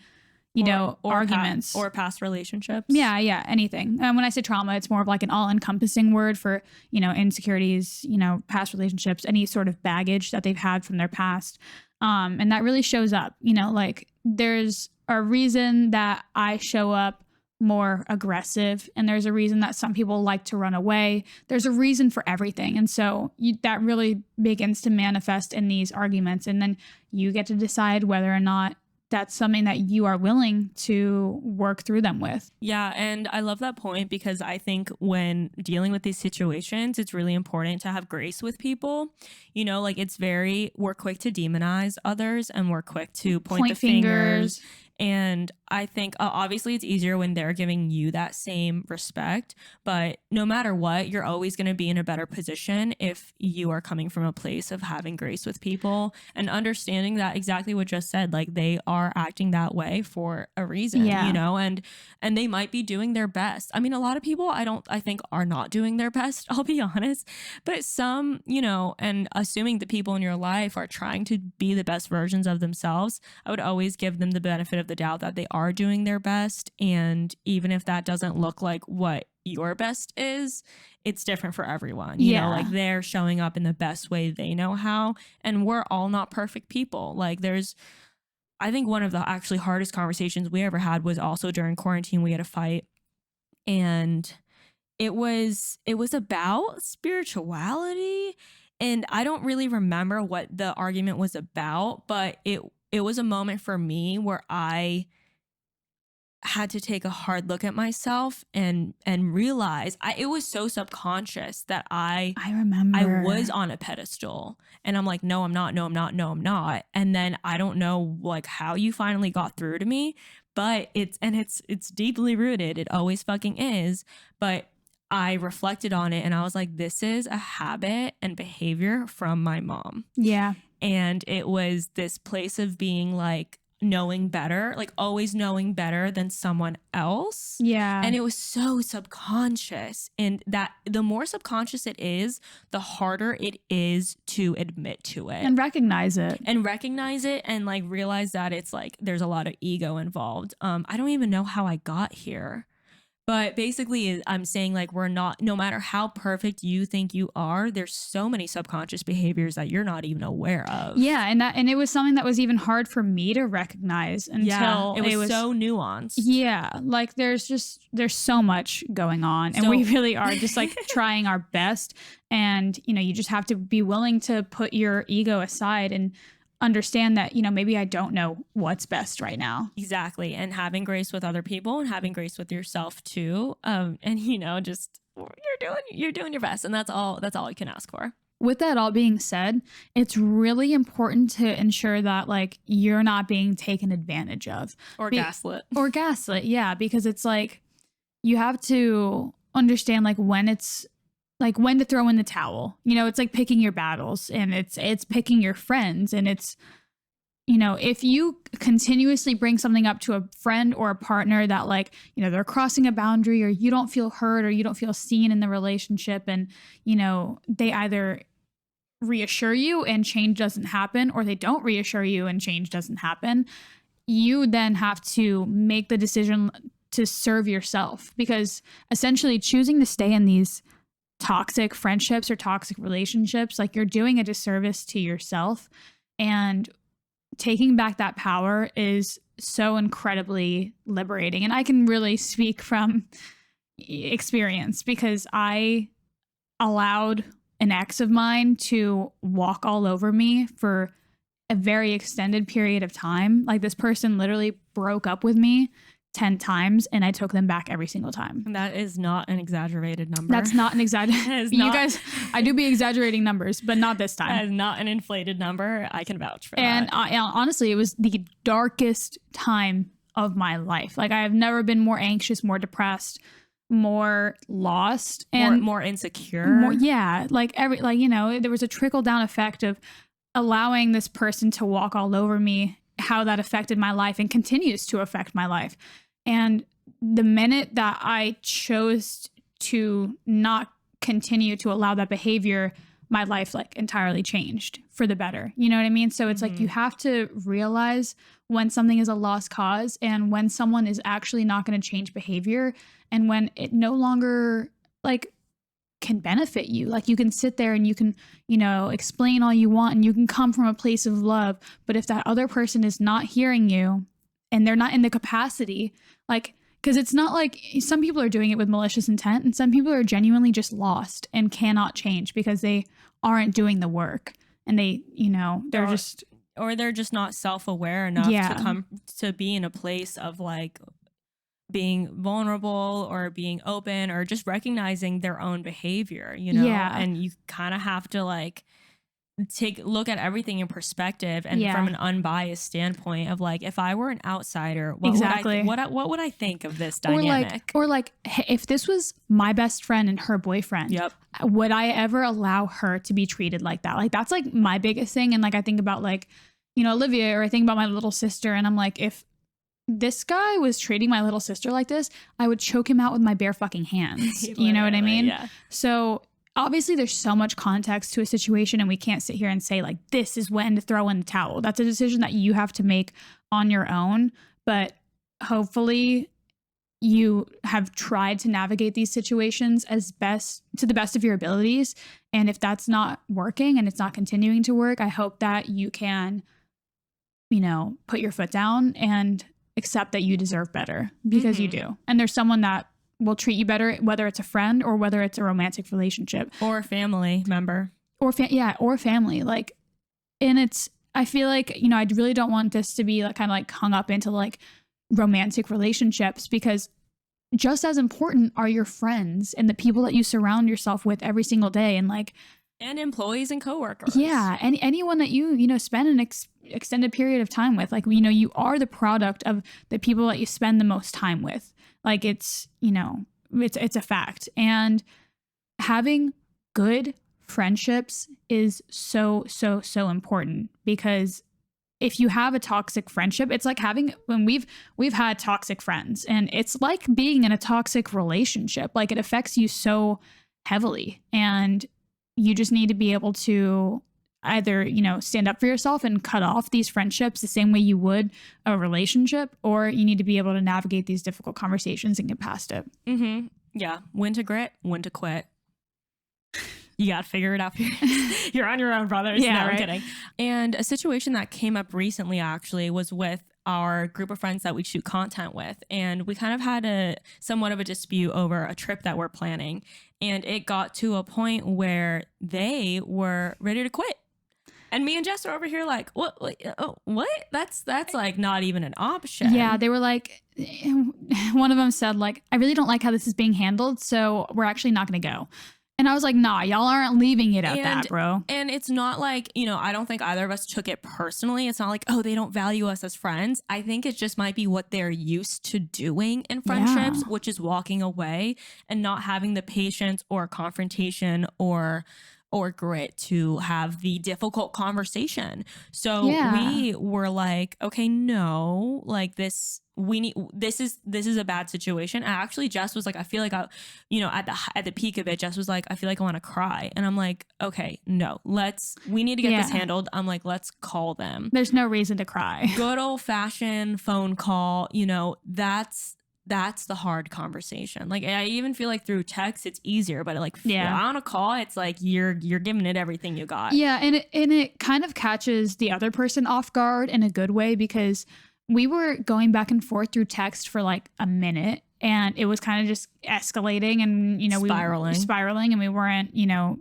you know, arguments or past relationships. Yeah, anything. When I say trauma, it's more of like an all-encompassing word for, you know, insecurities, you know, past relationships, any sort of baggage that they've had from their past. And that really shows up, you know, like there's a reason that I show up more aggressive and there's a reason that some people like to run away. There's a reason for everything. And so that really begins to manifest in these arguments. And then you get to decide whether or not that's something that you are willing to work through them with. Yeah. And I love that point because I think when dealing with these situations, it's really important to have grace with people. You know, like we're quick to demonize others and we're quick to point the fingers. And I think obviously it's easier when they're giving you that same respect, but no matter what, you're always going to be in a better position if you are coming from a place of having grace with people and understanding that exactly what just said, like they are acting that way for a reason, you know, and they might be doing their best. I mean, a lot of people I think are not doing their best, I'll be honest, but some, you know, and assuming the people in your life are trying to be the best versions of themselves, I would always give them the benefit of the doubt that they are doing their best. And even if that doesn't look like what your best is, it's different for everyone. You know, like they're showing up in the best way they know how. And we're all not perfect people. Like I think one of the actually hardest conversations we ever had was also during quarantine. We had a fight, and it was about spirituality, and I don't really remember what the argument was about, but it was a moment for me where I had to take a hard look at myself and realize it was so subconscious that I remember I was on a pedestal, and I'm like, no, I'm not. No, I'm not. No, I'm not. And then I don't know like how you finally got through to me, but it's deeply rooted. It always fucking is. But I reflected on it and I was like, this is a habit and behavior from my mom. Yeah. And it was this place of being like, knowing better, like always knowing better than someone else. Yeah. And it was so subconscious. And that the more subconscious it is, the harder it is to admit to it. And recognize it. And like realize that it's like there's a lot of ego involved. I don't even know how I got here. But basically, I'm saying like we're not, no matter how perfect you think you are, there's so many subconscious behaviors that you're not even aware of. Yeah, and it was something that was even hard for me to recognize until it was so nuanced. Yeah, like there's so much going on, and we really are just like trying our best. And you just have to be willing to put your ego aside and understand that maybe I don't know what's best right now. Exactly. And having grace with other people and having grace with yourself too. And just you're doing your best, and that's all you can ask for. With that all being said, it's really important to ensure that like you're not being taken advantage of or gaslit. Yeah, because it's like you have to understand like when to throw in the towel. It's like picking your battles, and it's picking your friends, and it's if you continuously bring something up to a friend or a partner that like they're crossing a boundary, or you don't feel heard, or you don't feel seen in the relationship, and they either reassure you and change doesn't happen, or they don't reassure you and change doesn't happen, you then have to make the decision to serve yourself, because essentially choosing to stay in these toxic friendships or toxic relationships, like you're doing a disservice to yourself. And taking back that power is so incredibly liberating. And I can really speak from experience, because I allowed an ex of mine to walk all over me for a very extended period of time. Like this person literally broke up with me 10 times, and I took them back every single time. That is not an exaggerated number. That's not an exaggerated. You guys, I do be exaggerating numbers, but not this time. That is not an inflated number. I can vouch for that. And honestly, it was the darkest time of my life. Like I have never been more anxious, more depressed, more lost, and more insecure. There was a trickle down effect of allowing this person to walk all over me, how that affected my life and continues to affect my life. And the minute that I chose to not continue to allow that behavior, my life like entirely changed for the better. You know what I mean? So it's like you have to realize when something is a lost cause, and when someone is actually not going to change behavior, and when it no longer like can benefit you. Like you can sit there and you can, explain all you want, and you can come from a place of love. But if that other person is not hearing you, and they're not in the capacity, like, because it's not like some people are doing it with malicious intent, and some people are genuinely just lost and cannot change because they aren't doing the work, and they're just not self-aware enough to come to be in a place of like being vulnerable or being open, or just recognizing their own behavior, and you kind of have to like look at everything in perspective, and from an unbiased standpoint of like, if I were an outsider, what would I think of this dynamic? Or like if this was my best friend and her boyfriend, would I ever allow her to be treated like that? Like that's like my biggest thing. And like I think about like, Olivia, or I think about my little sister, and I'm like, if this guy was treating my little sister like this, I would choke him out with my bare fucking hands. You know what I mean? Yeah. So obviously there's so much context to a situation, and we can't sit here and say like, this is when to throw in the towel. That's a decision that you have to make on your own. But hopefully you have tried to navigate these situations to the best of your abilities. And if that's not working and it's not continuing to work, I hope that you can, put your foot down and accept that you deserve better, because you do. And there's someone that will treat you better, whether it's a friend or whether it's a romantic relationship or a family member or family. Like, and I feel like, I really don't want this to be like kind of like hung up into like romantic relationships, because just as important are your friends and the people that you surround yourself with every single day, and like, and employees and coworkers. Yeah, and anyone that you spend an extended period of time with. Like, you are the product of the people that you spend the most time with. Like, it's a fact. And having good friendships is so important, because if you have a toxic friendship, it's like when we've had toxic friends, and it's like being in a toxic relationship. Like, it affects you so heavily, and you just need to be able to either, stand up for yourself and cut off these friendships the same way you would a relationship, or you need to be able to navigate these difficult conversations and get past it. Mm-hmm. Yeah. When to grit, when to quit. You got to figure it out. You're on your own, brothers. Yeah, no, right? I'm kidding. And a situation that came up recently actually was with our group of friends that we shoot content with. And we kind of had somewhat of a dispute over a trip that we're planning. And it got to a point where they were ready to quit. And me and Jess are over here like, what? What? That's like not even an option. Yeah, they were like, one of them said like, I really don't like how this is being handled, so we're actually not going to go. And I was like, nah, y'all aren't leaving it at that, bro. And it's not like, I don't think either of us took it personally. It's not like, oh, they don't value us as friends. I think it just might be what they're used to doing in friendships, which is walking away and not having the patience or confrontation or grit to have the difficult conversation. So we were like, okay, no, like this is a bad situation. And actually Jess was like, I feel like at the peak of it, Jess was like, I feel like I want to cry. And I'm like, okay, no, we need to get this handled. I'm like, let's call them. There's no reason to cry. Good old fashioned phone call, that's the hard conversation. Like, I even feel like through text it's easier, but like on a call, it's like you're giving it everything you got. Yeah, and it kind of catches the other person off guard in a good way, because we were going back and forth through text for like a minute, and it was kind of just escalating, and spiraling, and we weren't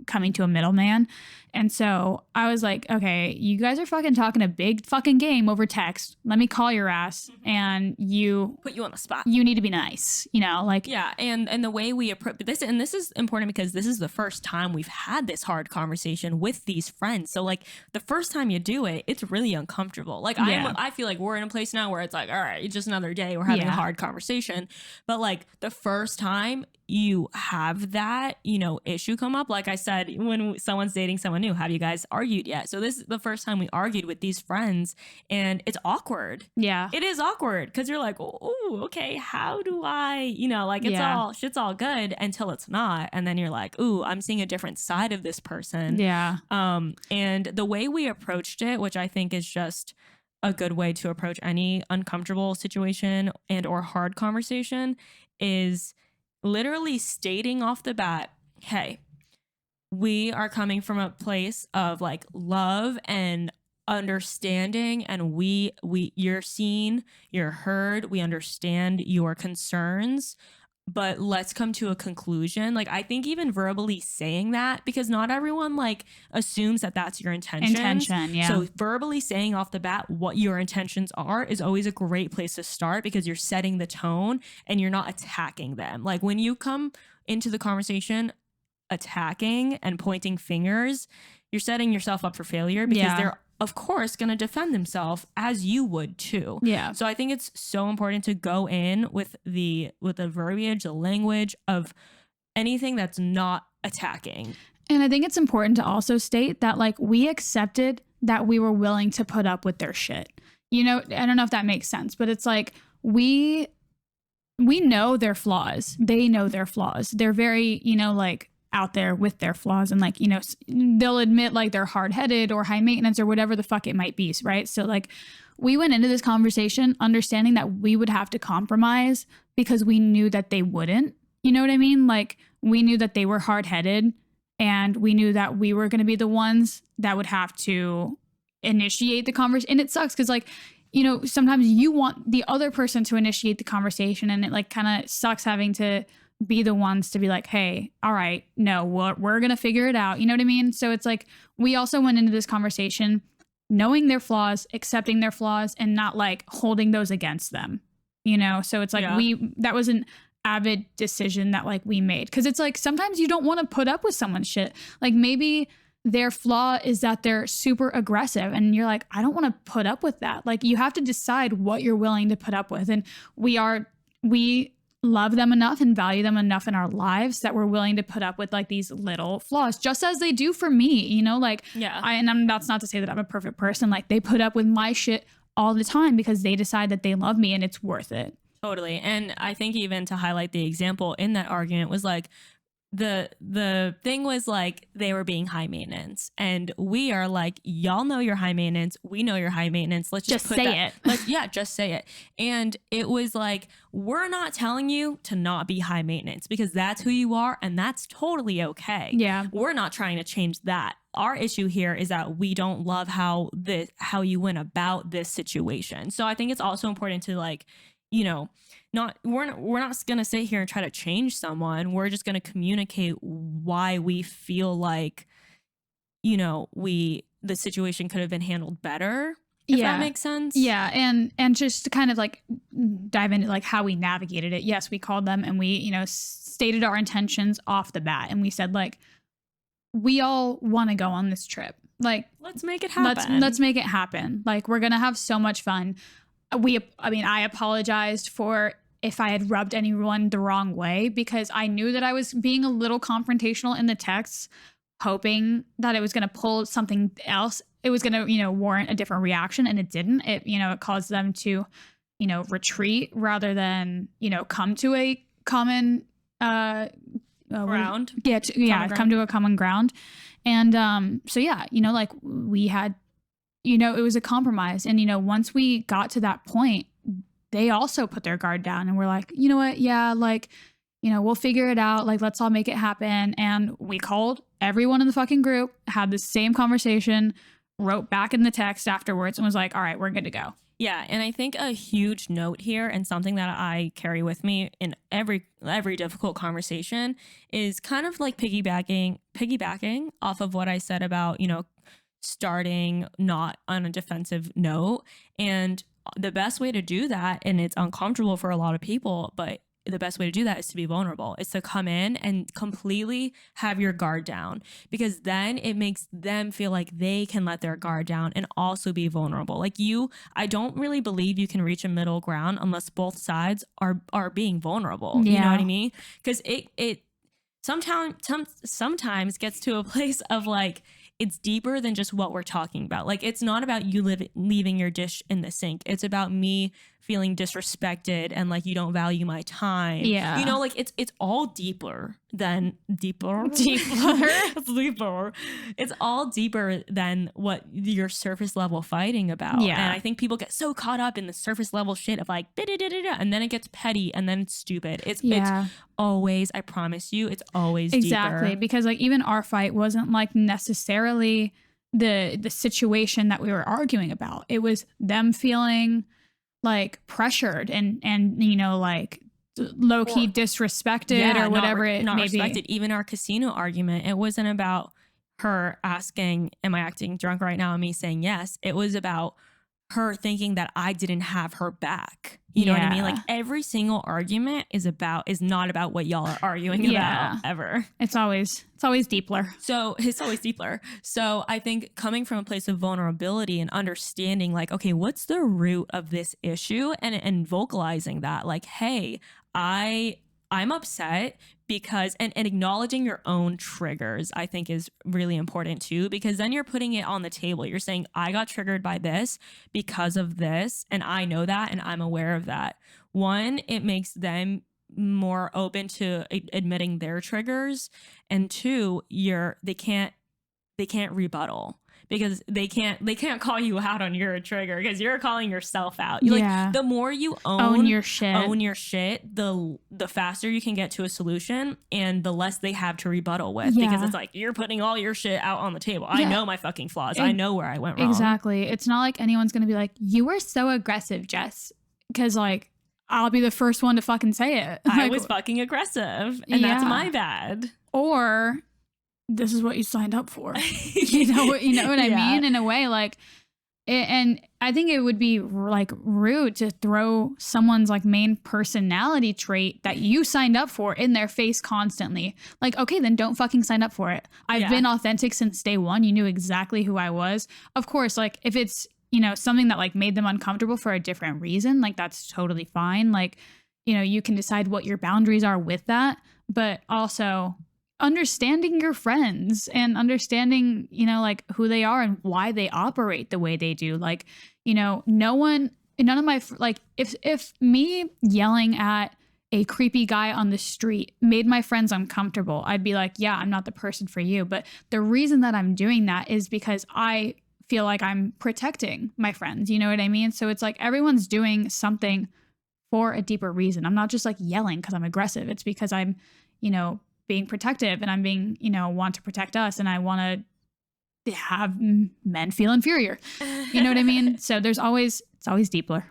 coming to a middleman. And so I was like, okay, you guys are fucking talking a big fucking game over text. Let me call your ass and put you on the spot. You need to be nice, like. Yeah. And the way we approach this, and this is important because this is the first time we've had this hard conversation with these friends. So like the first time you do it, it's really uncomfortable. Like I feel like we're in a place now where it's like, all right, it's just another day. We're having a hard conversation. But like the first time you have that, issue come up, like I said, when someone's dating someone new, have you guys argued yet? So this is the first time we argued with these friends, and it's awkward. Yeah, it is awkward because you're like, oh, okay, how do I, like shit's all good until it's not, and then you're like, ooh, I'm seeing a different side of this person. Yeah. And the way we approached it, which I think is just a good way to approach any uncomfortable situation and or hard conversation, is literally stating off the bat, hey, we are coming from a place of like love and understanding, and you're seen, you're heard, we understand your concerns, but let's come to a conclusion. Like, I think even verbally saying that, because not everyone like assumes that that's your intention. Yeah. So verbally saying off the bat what your intentions are is always a great place to start, because you're setting the tone and you're not attacking them. Like when you come into the conversation attacking and pointing fingers, you're setting yourself up for failure, because they're of course going to defend themselves as you would too. Yeah. So I think it's so important to go in with the verbiage, the language of anything that's not attacking. And I think it's important to also state that like we accepted that we were willing to put up with their shit. I don't know if that makes sense, but it's like we know their flaws. They know their flaws. They're very, like out there with their flaws, and like, you know, they'll admit like they're hard-headed or high maintenance or whatever the fuck it might be, right? So like we went into this conversation understanding that we would have to compromise because we knew that they wouldn't. You know what I mean? Like we knew that they were hard-headed, and we knew that we were going to be the ones that would have to initiate the conversation. And it sucks because like, you know, sometimes you want the other person to initiate the conversation, and it like kind of sucks having to be the ones to be like, hey, all right, no, we're going to figure it out. You know what I mean? So it's like, we also went into this conversation knowing their flaws, accepting their flaws, and not like holding those against them, you know? So it's like, that was an avid decision that like we made. Cause it's like, sometimes you don't want to put up with someone's shit. Like maybe their flaw is that they're super aggressive, and you're like, I don't want to put up with that. Like you have to decide what you're willing to put up with. And we love them enough and value them enough in our lives that we're willing to put up with like these little flaws, just as they do for me, you know, like, that's not to say that I'm a perfect person. Like they put up with my shit all the time because they decide that they love me and it's worth it. Totally. And I think even to highlight the example in that argument was like, the thing was like they were being high maintenance, and we are like, y'all know you're high maintenance, we know you're high maintenance, let's just say it. Just say it. And it was like, we're not telling you to not be high maintenance because that's who you are, and that's totally okay. Yeah, we're not trying to change that. Our issue here is that we don't love how you went about this situation. So I think it's also important to like, you know, we're not going to sit here and try to change someone. We're just going to communicate why we feel like, you know, the situation could have been handled better. If that makes sense. Yeah. And just to kind of like dive into like how we navigated it. Yes, we called them and we, you know, stated our intentions off the bat. And we said like, we all want to go on this trip. Like, let's make it happen. Let's make it happen. Like, we're going to have so much fun. I apologized for if I had rubbed anyone the wrong way, because I knew that I was being a little confrontational in the text, hoping that it was going to pull something else. It was going to, you know, warrant a different reaction, and it didn't. It, you know, it caused them to, you know, retreat rather than, you know, come to a common ground. Come to a common ground. And so yeah, you know, like we had, you know, it was a compromise. And, you know, once we got to that point, they also put their guard down and we're like, you know what? Yeah, like, you know, we'll figure it out. Like, let's all make it happen. And we called everyone in the fucking group, had the same conversation, wrote back in the text afterwards, and was like, all right, we're good to go. Yeah. And I think a huge note here, and something that I carry with me in every difficult conversation, is kind of like piggybacking off of what I said about, you know, starting not on a defensive note. And the best way to do that, and it's uncomfortable for a lot of people, but the best way to do that is to be vulnerable. It's to come in and completely have your guard down, because then it makes them feel like they can let their guard down and also be vulnerable. Like I don't really believe you can reach a middle ground unless both sides are being vulnerable. Yeah. You know what I mean? Because it sometimes gets to a place of like, it's deeper than just what we're talking about. Like, it's not about you leaving your dish in the sink. It's about me feeling disrespected and like you don't value my time. Yeah. You know, like it's all deeper. It's all deeper than what your surface level fighting about. Yeah. And I think people get so caught up in the surface level shit of like, and then it gets petty and then it's stupid. It's always, I promise you, it's always exactly deeper. Because like even our fight wasn't like necessarily the situation that we were arguing about. It was them feeling like pressured and you know, like low-key disrespected or whatever it may be. Even our casino argument, it wasn't about her asking, am I acting drunk right now, and me saying yes. It was about her thinking that I didn't have her back. You know what I mean? Like, every single argument is not about what y'all are arguing about ever. It's always deeper. So it's always deeper. So I think coming from a place of vulnerability and understanding like, okay, what's the root of this issue, and vocalizing that like, hey, I'm upset because, and acknowledging your own triggers, I think is really important too, because then you're putting it on the table. You're saying, I got triggered by this because of this, and I know that, and I'm aware of that. One, it makes them more open to admitting their triggers, and two, they can't rebuttal, because they can't call you out on your trigger, because you're calling yourself out. Like, the more you own your shit, the faster you can get to a solution, and the less they have to rebuttal with, because it's like, you're putting all your shit out on the table. I know my fucking flaws. I know where I went wrong. Exactly. It's not like anyone's gonna be like, you were so aggressive, Jess, because like, I'll be the first one to fucking say it. I like, was fucking aggressive, and that's my bad. Or this is what you signed up for. you know what I mean? In a way, like, and I think it would be like rude to throw someone's like main personality trait that you signed up for in their face constantly. Like, okay, then don't fucking sign up for it. I've been authentic since day one. You knew exactly who I was. Of course, like, if it's, something that like made them uncomfortable for a different reason, like, that's totally fine. Like, you can decide what your boundaries are with that, but also understanding your friends and understanding, like, who they are and why they operate the way they do. Like, none of my, like, if me yelling at a creepy guy on the street made my friends uncomfortable, I'd be like, yeah, I'm not the person for you. But the reason that I'm doing that is because I feel like I'm protecting my friends. You know what I mean? So it's like, everyone's doing something for a deeper reason. I'm not just like yelling because I'm aggressive. It's because I'm, being protective, and I'm being, want to protect us, and I want to have men feel inferior. You know what I mean? So it's always deeper.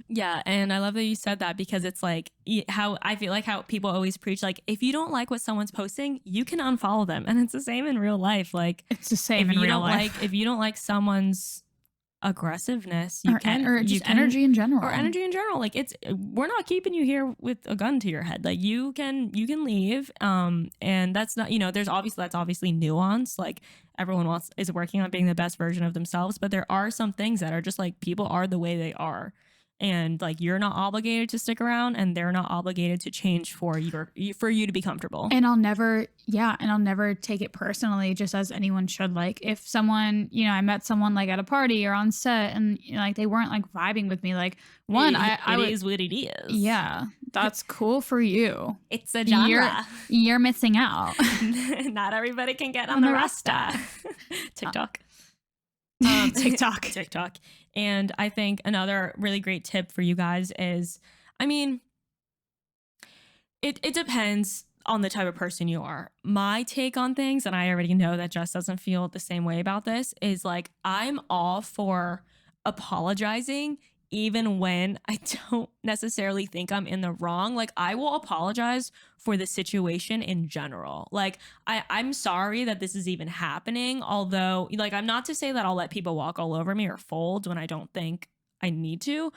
Yeah, and I love that you said that, because it's like how I feel like how people always preach, like, if you don't like what someone's posting, you can unfollow them, and it's the same in real life. Like, it's the same in real life. If you don't like someone's aggressiveness, energy in general, like, we're not keeping you here with a gun to your head. Like, you can leave, and that's not, that's obviously nuance. Like, everyone is working on being the best version of themselves, but there are some things that are just like, people are the way they are, and like, you're not obligated to stick around, and they're not obligated to change for you to be comfortable. And I'll never take it personally, just as anyone should. Like, if someone, I met someone like at a party or on set, and like, they weren't like vibing with me, like, it is what it is. Yeah, that's cool for you. It's a genre. You're missing out. Not everybody can get on the Rasta. TikTok. TikTok. And I think another really great tip for you guys is, I mean, it depends on the type of person you are. My take on things, and I already know that Jess doesn't feel the same way about this, is like, I'm all for apologizing even when I don't necessarily think I'm in the wrong. Like, I will apologize for the situation in general. Like, I'm sorry that this is even happening. Although, like, I'm not to say that I'll let people walk all over me or fold when I don't think I need to,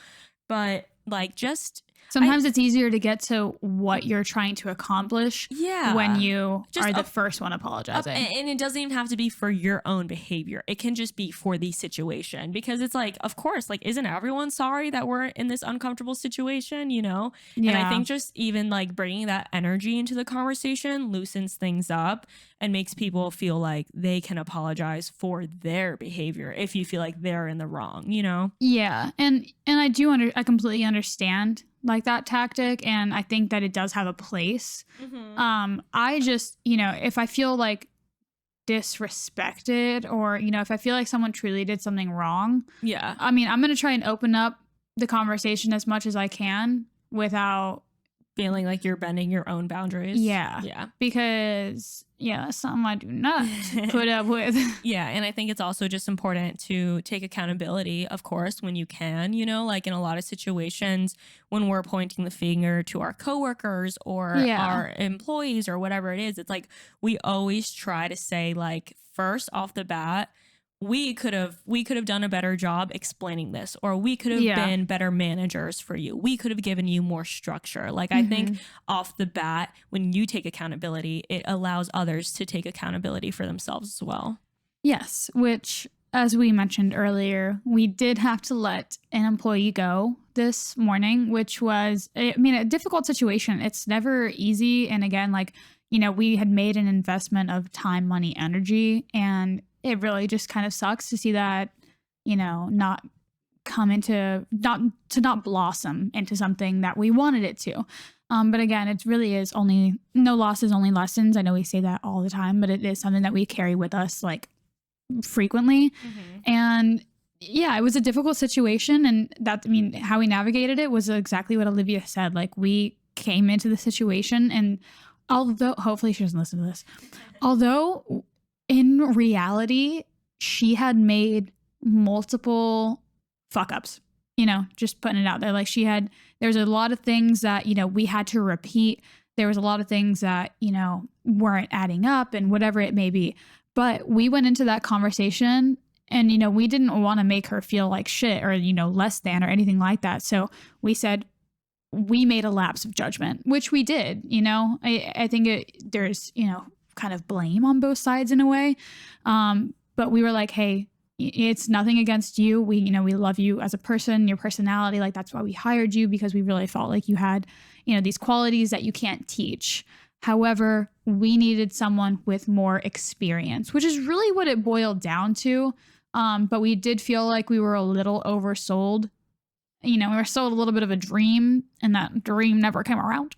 but like, just sometimes it's easier to get to what you're trying to accomplish when you are the first one apologizing. And it doesn't even have to be for your own behavior. It can just be for the situation, because it's like, of course, like, isn't everyone sorry that we're in this uncomfortable situation, Yeah. And I think just even like bringing that energy into the conversation loosens things up and makes people feel like they can apologize for their behavior if you feel like they're in the wrong, Yeah. And I completely understand like that tactic, and I think that it does have a place. Mm-hmm. I just, if I feel like disrespected, or if I feel like someone truly did something wrong, I mean, I'm gonna try and open up the conversation as much as I can without feeling like you're bending your own boundaries. Yeah. Because that's something I do not put up with. Yeah. And I think it's also just important to take accountability, of course, when you can, like, in a lot of situations when we're pointing the finger to our coworkers or our employees or whatever it is, it's like, we always try to say, like, first off the bat, we could have done a better job explaining this, or we could have been better managers for you. We could have given you more structure. Like, I think off the bat, when you take accountability, it allows others to take accountability for themselves as well. Yes, which, as we mentioned earlier, we did have to let an employee go this morning, which was, I mean, a difficult situation. It's never easy. And again, like, we had made an investment of time, money, energy, and it really just kind of sucks to see that, not come into not blossom into something that we wanted it to. But again, it really is only no losses, only lessons. I know we say that all the time, but it is something that we carry with us like frequently. And yeah, it was a difficult situation. And that, I mean, how we navigated it was exactly what Olivia said. Like we came into the situation, and although hopefully she doesn't listen to this, although in reality, she had made multiple fuck ups, you know, just putting it out there. Like there's a lot of things that, you know, we had to repeat. There was a lot of things that, you know, weren't adding up and whatever it may be. But we went into that conversation and, you know, we didn't want to make her feel like shit or, you know, less than or anything like that. So we said we made a lapse of judgment, which we did, you know. I think there's, you know, kind of blame on both sides in a way. But we were like, hey, it's nothing against you. We, you know, we love you as a person, your personality. Like that's why we hired you, because we really felt like you had, you know, these qualities that you can't teach. However, we needed someone with more experience, which is really what it boiled down to. But we did feel like we were a little oversold. You know, we were sold a little bit of a dream, and that dream never came around.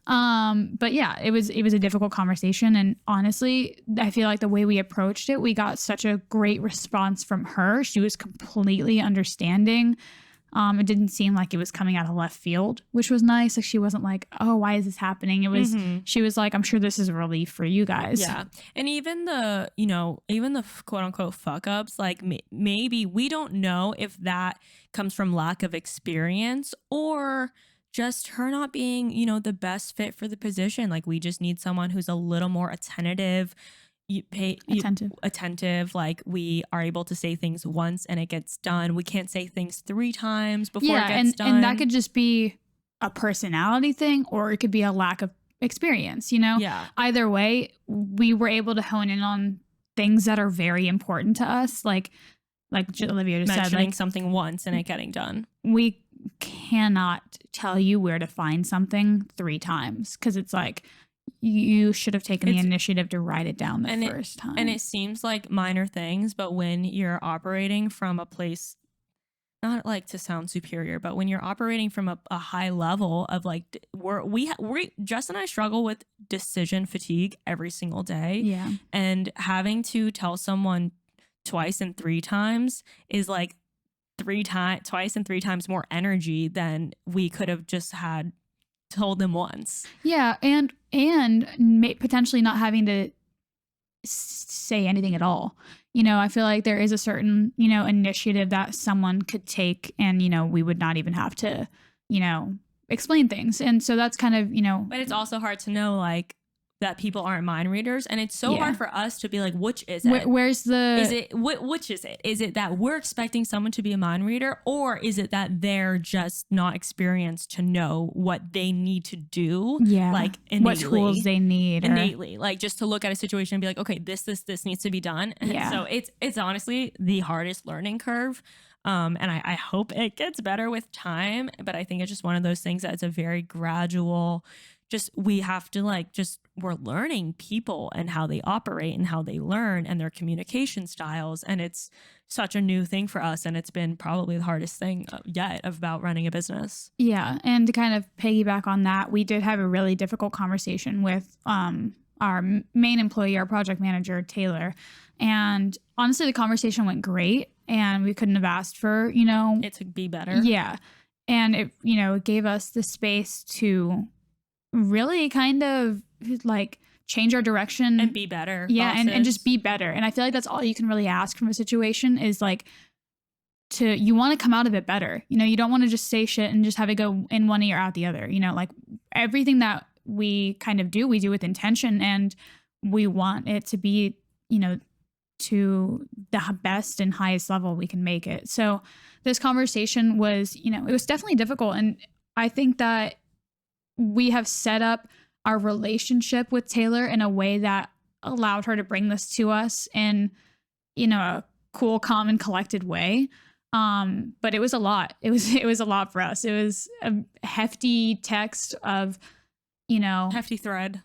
But yeah, it was a difficult conversation. And honestly, I feel like the way we approached it, we got such a great response from her. She was completely understanding. It didn't seem like it was coming out of left field, which was nice. Like she wasn't like, oh, why is this happening? It was, she was like, I'm sure this is a relief for you guys. Yeah. And even the, you know, even the quote unquote fuck ups, like maybe we don't know if that comes from lack of experience or just her not being, you know, the best fit for the position. Like we just need someone who's a little more attentive. Attentive, like we are able to say things once and it gets done. We can't say things 3 times before it gets done. And that could just be a personality thing, or it could be a lack of experience, you know? Yeah. Either way, we were able to hone in on things that are very important to us. Like Olivia just said, like something once and it getting done. We cannot tell you where to find something 3 times, because it's like, you should have taken the initiative to write it down the first time. And it seems like minor things, but when you're operating from a place, not like to sound superior, but when you're operating from a high level of like, we Jess and I struggle with decision fatigue every single day. Yeah. And having to tell someone twice and 3 times is like twice and 3 times more energy than we could have just had told them once. Yeah, and potentially not having to say anything at all. You know, I feel like there is a certain, you know, initiative that someone could take, and, you know, we would not even have to, you know, explain things. And so that's kind of, you know. But it's also hard to know, like, that people aren't mind readers, and it's so hard for us to be like, which is it? Where's the which is it? Is it that we're expecting someone to be a mind reader, or is it that they're just not experienced to know what they need to do? Yeah, like innately, what tools they need innately, like just to look at a situation and be like, okay, this needs to be done. And so it's honestly the hardest learning curve. And I hope it gets better with time, but I think it's just one of those things that it's a very gradual. Just we have to we're learning people and how they operate and how they learn and their communication styles. And it's such a new thing for us. And it's been probably the hardest thing yet about running a business. Yeah. And to kind of piggyback on that, we did have a really difficult conversation with our main employee, our project manager, Taylor. And honestly, the conversation went great, and we couldn't have asked for, you know, it to be better. Yeah. And it, you know, it gave us the space to really kind of like change our direction and be better. Yeah. And just be better. And I feel like that's all you can really ask from a situation is like you want to come out of it better. You know, you don't want to just say shit and just have it go in one ear out the other. You know, like everything that we kind of do, we do with intention, and we want it to be, you know, to the best and highest level we can make it. So this conversation was, you know, it was definitely difficult. And I think that we have set up our relationship with Taylor in a way that allowed her to bring this to us in, you know, a cool, calm, and collected way. But it was a lot. It was a lot for us. It was a hefty text of, you know, hefty thread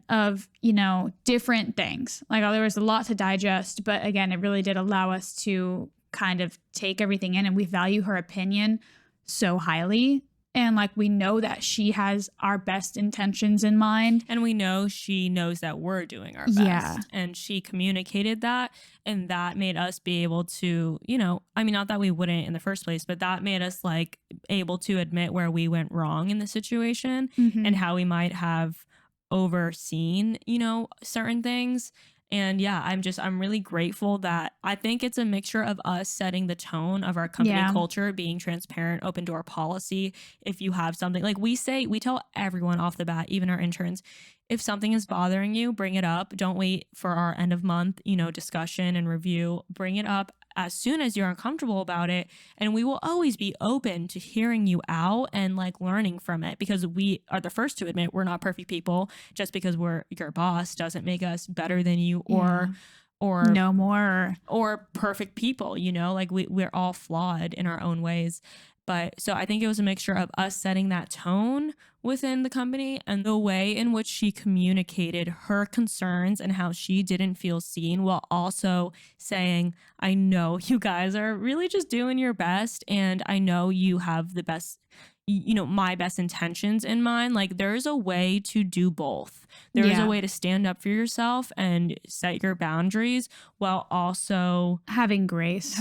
of, you know, different things. Like, there was a lot to digest, but again, it really did allow us to kind of take everything in, and we value her opinion so highly. And like, we know that she has our best intentions in mind. And we know she knows that we're doing our Yeah. best. And she communicated that. And that made us be able to, you know, I mean, not that we wouldn't in the first place, but that made us like able to admit where we went wrong in the situation and how we might have overseen, you know, certain things. And yeah, I'm really grateful that I think it's a mixture of us setting the tone of our company Yeah. culture, being transparent, open door policy. If you have something like we tell everyone off the bat, even our interns, if something is bothering you, bring it up. Don't wait for our end of month, you know, discussion and review. Bring it up as soon as you're uncomfortable about it. And we will always be open to hearing you out and like learning from it, because we are the first to admit we're not perfect people. Just because we're your boss doesn't make us better than you or no more or perfect people, you know, like we're all flawed in our own ways. But so I think it was a mixture of us setting that tone within the company and the way in which she communicated her concerns and how she didn't feel seen, while also saying, I know you guys are really just doing your best, and I know you have the best, you know, my best intentions in mind. Like, there's a way to do both. There is a way to stand up for yourself and set your boundaries while also having grace.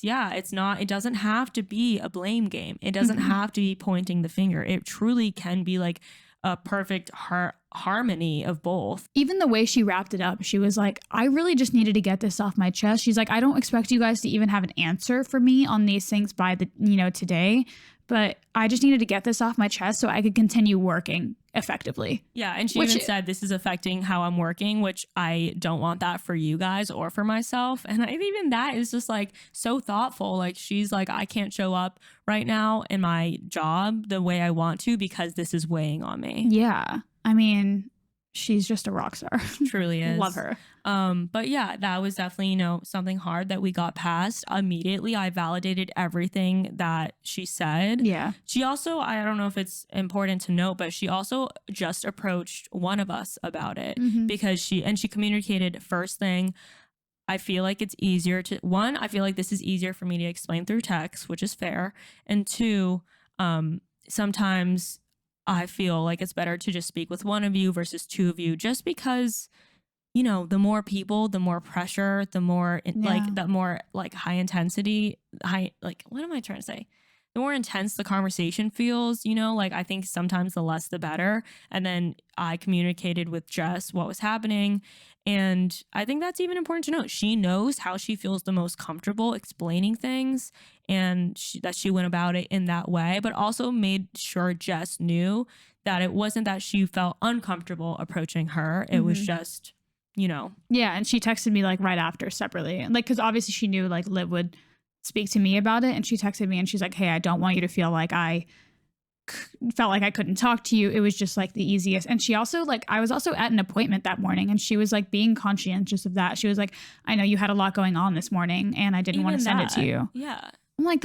Yeah. It doesn't have to be a blame game. It doesn't have to be pointing the finger. It truly can be like a perfect harmony of both. Even the way she wrapped it up, she was like, I really just needed to get this off my chest. She's like, I don't expect you guys to even have an answer for me on these things by the, you know, today, but I just needed to get this off my chest so I could continue working effectively. Yeah. And she even said, this is affecting how I'm working, which I don't want that for you guys or for myself. And even that is just like so thoughtful. Like, she's like, I can't show up right now in my job the way I want to because this is weighing on me. Yeah. I mean, she's just a rock star. Truly is. Love her. But yeah, that was definitely, you know, something hard that we got past. Immediately, I validated everything that she said. Yeah. She also, I don't know if it's important to note, but she also just approached one of us about it because she communicated first thing. I feel like it's easier to, one, I feel like this is easier for me to explain through text, which is fair. And two, sometimes I feel like it's better to just speak with one of you versus two of you, just because, you know, the more people, the more pressure, the more like high intensity, like, what am I trying to say? The more intense the conversation feels, you know, like, I think sometimes the less the better. And then I communicated with Jess what was happening. And I think that's even important to note. She knows how she feels the most comfortable explaining things, and that she went about it in that way, but also made sure Jess knew that it wasn't that she felt uncomfortable approaching her. It was just, you know. Yeah. And she texted me like right after separately. Like, because obviously she knew like Liv would speak to me about it. And she texted me and she's like, hey, I don't want you to feel like I felt like I couldn't talk to you. It was just like the easiest. And she also like, I was also at an appointment that morning, and she was like being conscientious of that. She was like, I know you had a lot going on this morning and I didn't want to send it to you. Yeah. I'm like,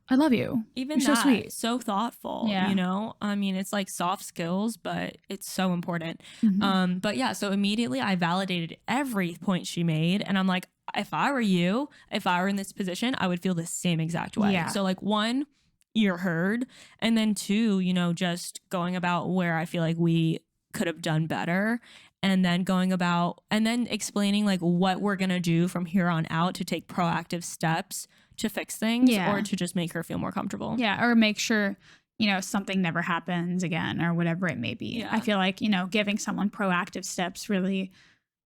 I love you. Even You're that, so sweet. so thoughtful, Yeah. you know? I mean, it's like soft skills, but it's so important. But yeah, so immediately I validated every point she made. And I'm like, if I were you, if I were in this position, I would feel the same exact way. Yeah. So like, one, you're heard. And then two, you know, just going about where I feel like we could have done better. And then going about, and then explaining like what we're going to do from here on out to take proactive steps to fix things or to just make her feel more comfortable. Yeah. Or make sure, you know, something never happens again or whatever it may be. Yeah. I feel like, you know, giving someone proactive steps really,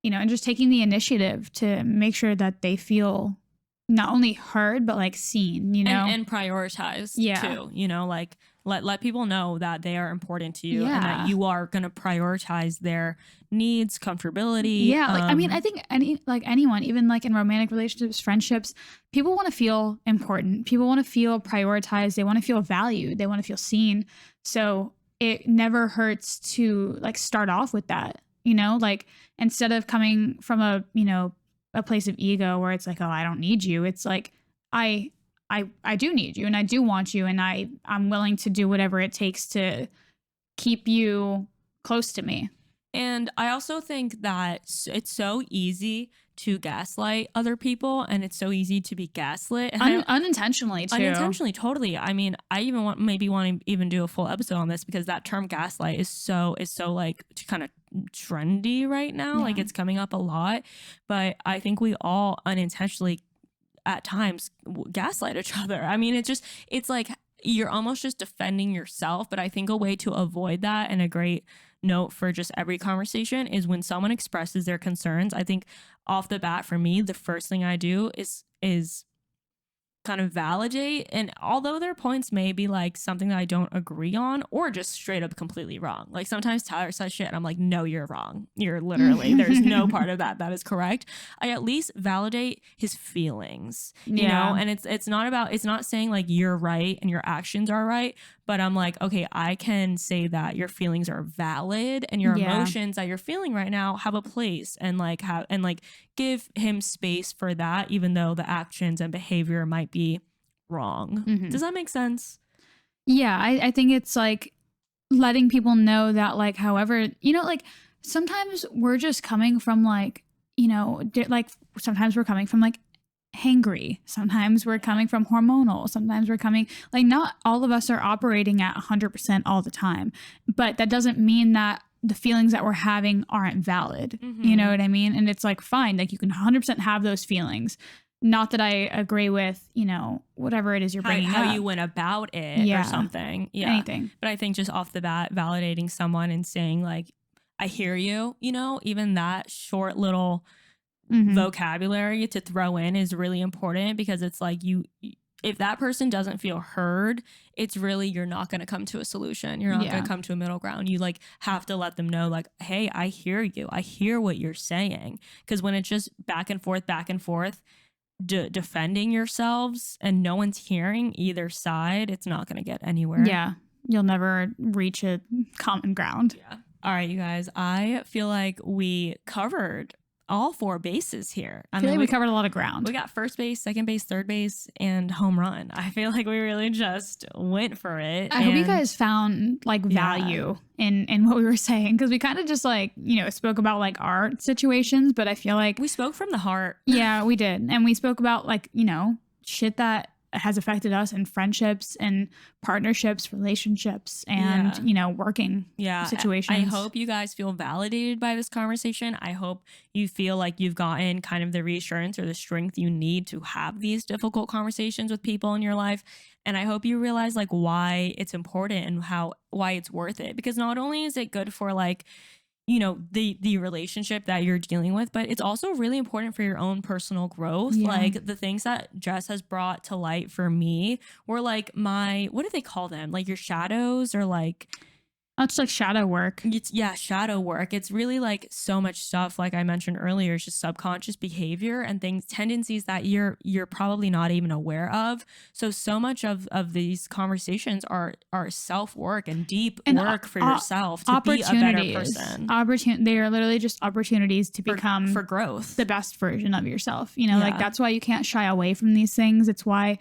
you know, and just taking the initiative to make sure that they feel not only heard, but like seen, you know, and prioritized too, you know, like let people know that they are important to you and that you are going to prioritize their needs, comfortability. Yeah. Like, I mean, I think anyone, even like in romantic relationships, friendships, people want to feel important. People want to feel prioritized. They want to feel valued. They want to feel seen. So it never hurts to like start off with that, you know, like instead of coming from a, you know, a place of ego where it's like, oh, I don't need you. It's like, I do need you and I do want you. And I'm willing to do whatever it takes to keep you close to me. And I also think that it's so easy to gaslight other people, and it's so easy to be gaslit. And Unintentionally too. unintentionally, totally. I mean, I even want to even do a full episode on this, because that term gaslight is so like kind of trendy right now. Yeah. Like it's coming up a lot, but I think we all unintentionally at times gaslight each other. I mean, it's like you're almost just defending yourself. But I think a way to avoid that, and a great note for just every conversation, is when someone expresses their concerns. I think off the bat for me, the first thing I do is kind of validate. And although their points may be like something that I don't agree on, or just straight up completely wrong. Like sometimes Tyler says shit and I'm like, no, you're wrong. You're literally, there's no part of that is correct. I at least validate his feelings, you know? And it's not saying like you're right and your actions are right, but I'm like, okay, I can say that your feelings are valid and your emotions that you're feeling right now have a place, and give him space for that, even though the actions and behavior might be wrong. Does that make sense? Yeah, I think it's like letting people know that, like, however, you know, like sometimes we're just coming from like, you know, like sometimes we're coming from like hangry, sometimes we're coming from hormonal, sometimes we're coming, like, not all of us are operating at 100% all the time, but that doesn't mean that the feelings that we're having aren't valid. You know what I mean? And it's like, fine, like you can 100% have those feelings. Not that I agree with, you know, whatever it is you're bringing how up. you went about it or something. Yeah. Anything. But I think just off the bat, validating someone and saying like, I hear you, you know, even that short little vocabulary to throw in is really important, because it's like if that person doesn't feel heard, it's really, you're not going to come to a solution. You're not going to come to a middle ground. You like have to let them know like, hey, I hear you. I hear what you're saying. Because when it's just back and forth, defending yourselves and no one's hearing either side, it's not going to get anywhere. Yeah. You'll never reach a common ground. Yeah. All right, you guys, I feel like we covered all 4 bases here. I feel like we covered a lot of ground. We got first base, second base, third base, and home run. I feel like we really just went for it. I hope you guys found like value in what we were saying, because we kind of just like, you know, spoke about like our situations, but I feel like we spoke from the heart. Yeah, we did. And we spoke about like, you know, shit that has affected us in friendships and partnerships, relationships, and, you know, working situations. I hope you guys feel validated by this conversation. I hope you feel like you've gotten kind of the reassurance or the strength you need to have these difficult conversations with people in your life. And I hope you realize like why it's important and why it's worth it. Because not only is it good for like, you know, the relationship that you're dealing with, but it's also really important for your own personal growth. Like the things that Jess has brought to light for me were like what do they call them? Like your shadows, or like, oh, it's like shadow work. Shadow work. It's really like so much stuff. Like I mentioned earlier, it's just subconscious behavior and tendencies that you're probably not even aware of. So much of these conversations are self work and deep work for yourself to be a better person. They are literally just opportunities to become for growth, the best version of yourself. You know, like that's why you can't shy away from these things. It's why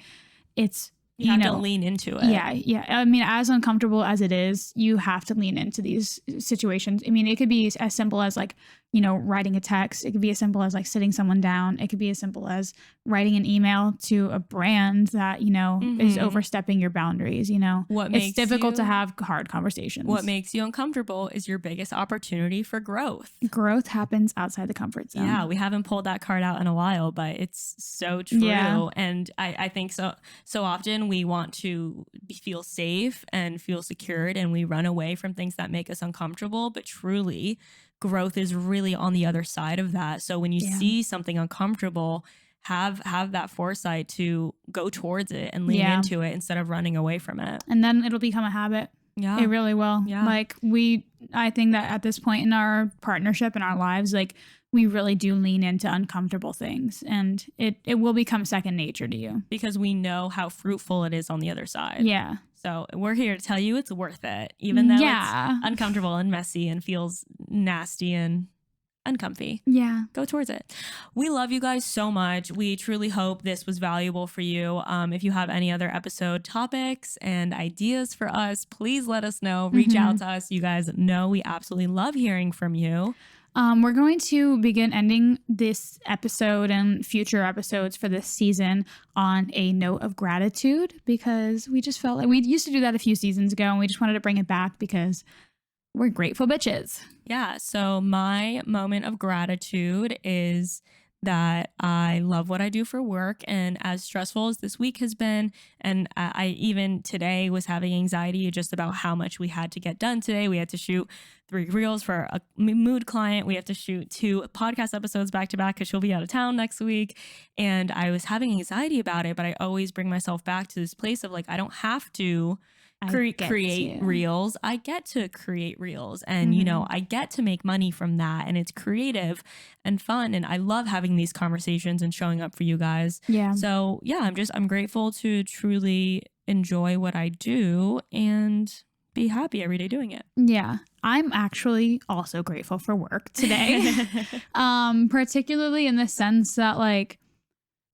it's. You have to lean into it. Yeah. I mean, as uncomfortable as it is, you have to lean into these situations. I mean, it could be as simple as like, you know, writing a text. It could be as simple as like sitting someone down. It could be as simple as writing an email to a brand that, you know, is overstepping your boundaries. You know, it's difficult to have hard conversations. What makes you uncomfortable is your biggest opportunity for growth. Growth happens outside the comfort zone. Yeah, we haven't pulled that card out in a while, but it's so true. Yeah. And I think so often we want to feel safe and feel secured, and we run away from things that make us uncomfortable. But truly, growth is really on the other side of that. So when you see something uncomfortable, have that foresight to go towards it and lean into it instead of running away from it. And then it'll become a habit. Yeah. It really will. Yeah. Like I think that at this point in our partnership and our lives, like we really do lean into uncomfortable things, and it will become second nature to you. Because we know how fruitful it is on the other side. Yeah. So we're here to tell you it's worth it, even though it's uncomfortable and messy and feels nasty and uncomfy. Yeah. Go towards it. We love you guys so much. We truly hope this was valuable for you. If you have any other episode topics and ideas for us, please let us know. Reach out to us. You guys know we absolutely love hearing from you. We're going to begin ending this episode and future episodes for this season on a note of gratitude, because we just felt like we used to do that a few seasons ago and we just wanted to bring it back because we're grateful bitches. Yeah. So my moment of gratitude is that I love what I do for work. And as stressful as this week has been, and I even today was having anxiety just about how much we had to get done today. We had to shoot 3 reels for a mood client. We have to shoot 2 podcast episodes back to back because she'll be out of town next week. And I was having anxiety about it, but I always bring myself back to this place of like, I don't have to create reels. I get to create reels, and you know, I get to make money from that, and it's creative and fun, and I love having these conversations and showing up for you guys. Yeah. So yeah, I'm grateful to truly enjoy what I do and be happy every day doing it. Yeah. I'm actually also grateful for work today. Particularly in the sense that like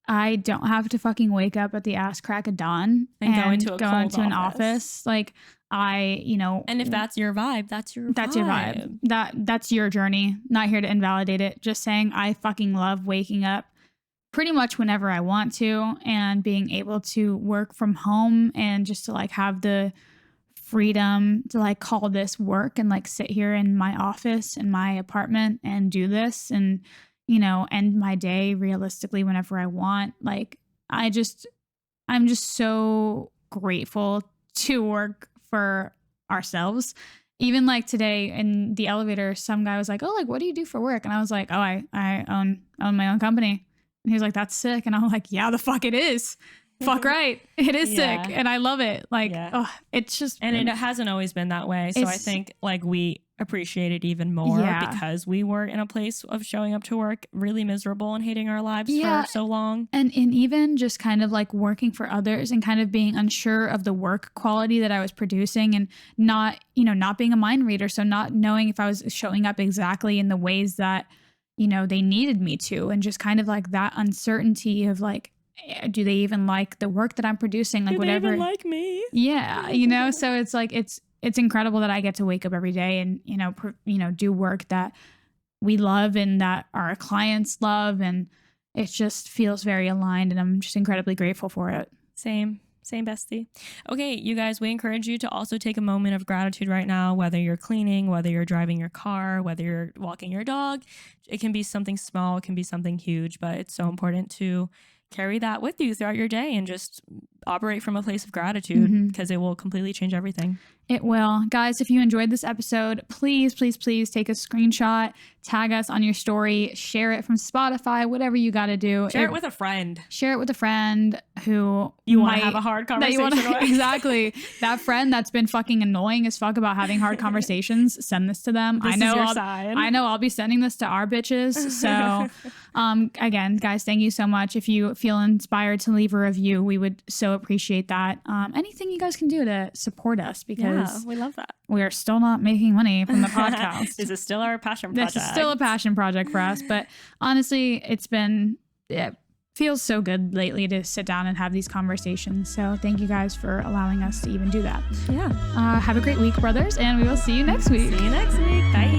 I don't have to fucking wake up at the ass crack of dawn and go into an office. Like and if that's your vibe, that's your vibe. That's your journey. Not here to invalidate it. Just saying I fucking love waking up pretty much whenever I want to and being able to work from home and just to like have the freedom to like call this work and like sit here in my office in my apartment and do this and end my day realistically whenever I want. Like I'm just so grateful to work for ourselves. Even like today in the elevator, some guy was like, "Oh, like what do you do for work?" And I was like, "Oh, I own my own company." And he was like, "That's sick." And I'm like, "Yeah, the fuck it is." Fuck right. It is sick. And I love it. Like, it's just. And it hasn't always been that way. So I think like we appreciate it even more because we were in a place of showing up to work really miserable and hating our lives for so long. And even just kind of like working for others and kind of being unsure of the work quality that I was producing and not being a mind reader. So not knowing if I was showing up exactly in the ways that, they needed me to. And just kind of like that uncertainty of like, do they even like the work that I'm producing? Like do whatever. They even like me? Yeah. So it's like, it's incredible that I get to wake up every day and, do work that we love and that our clients love. And it just feels very aligned and I'm just incredibly grateful for it. Same bestie. Okay, you guys, we encourage you to also take a moment of gratitude right now, whether you're cleaning, whether you're driving your car, whether you're walking your dog. It can be something small, it can be something huge, but it's so important to carry that with you throughout your day and just operate from a place of gratitude because it will completely change everything. It will. Guys, if you enjoyed this episode, please, please, please take a screenshot, tag us on your story, share it from Spotify, whatever you got to do. Share it with a friend. Share it with a friend who you want to have a hard conversation with. Exactly. That friend that's been fucking annoying as fuck about having hard conversations, send this to them. I know I'll be sending this to our bitches. So again, guys, thank you so much. If you feel inspired to leave a review, we would so appreciate that. Anything you guys can do to support us because we love that. We are still not making money from the podcast. This is still our passion project. This is still a passion project for us. But honestly, it feels so good lately to sit down and have these conversations. So thank you guys for allowing us to even do that. Yeah. Have a great week, brothers, and we will see you next week. See you next week. Bye.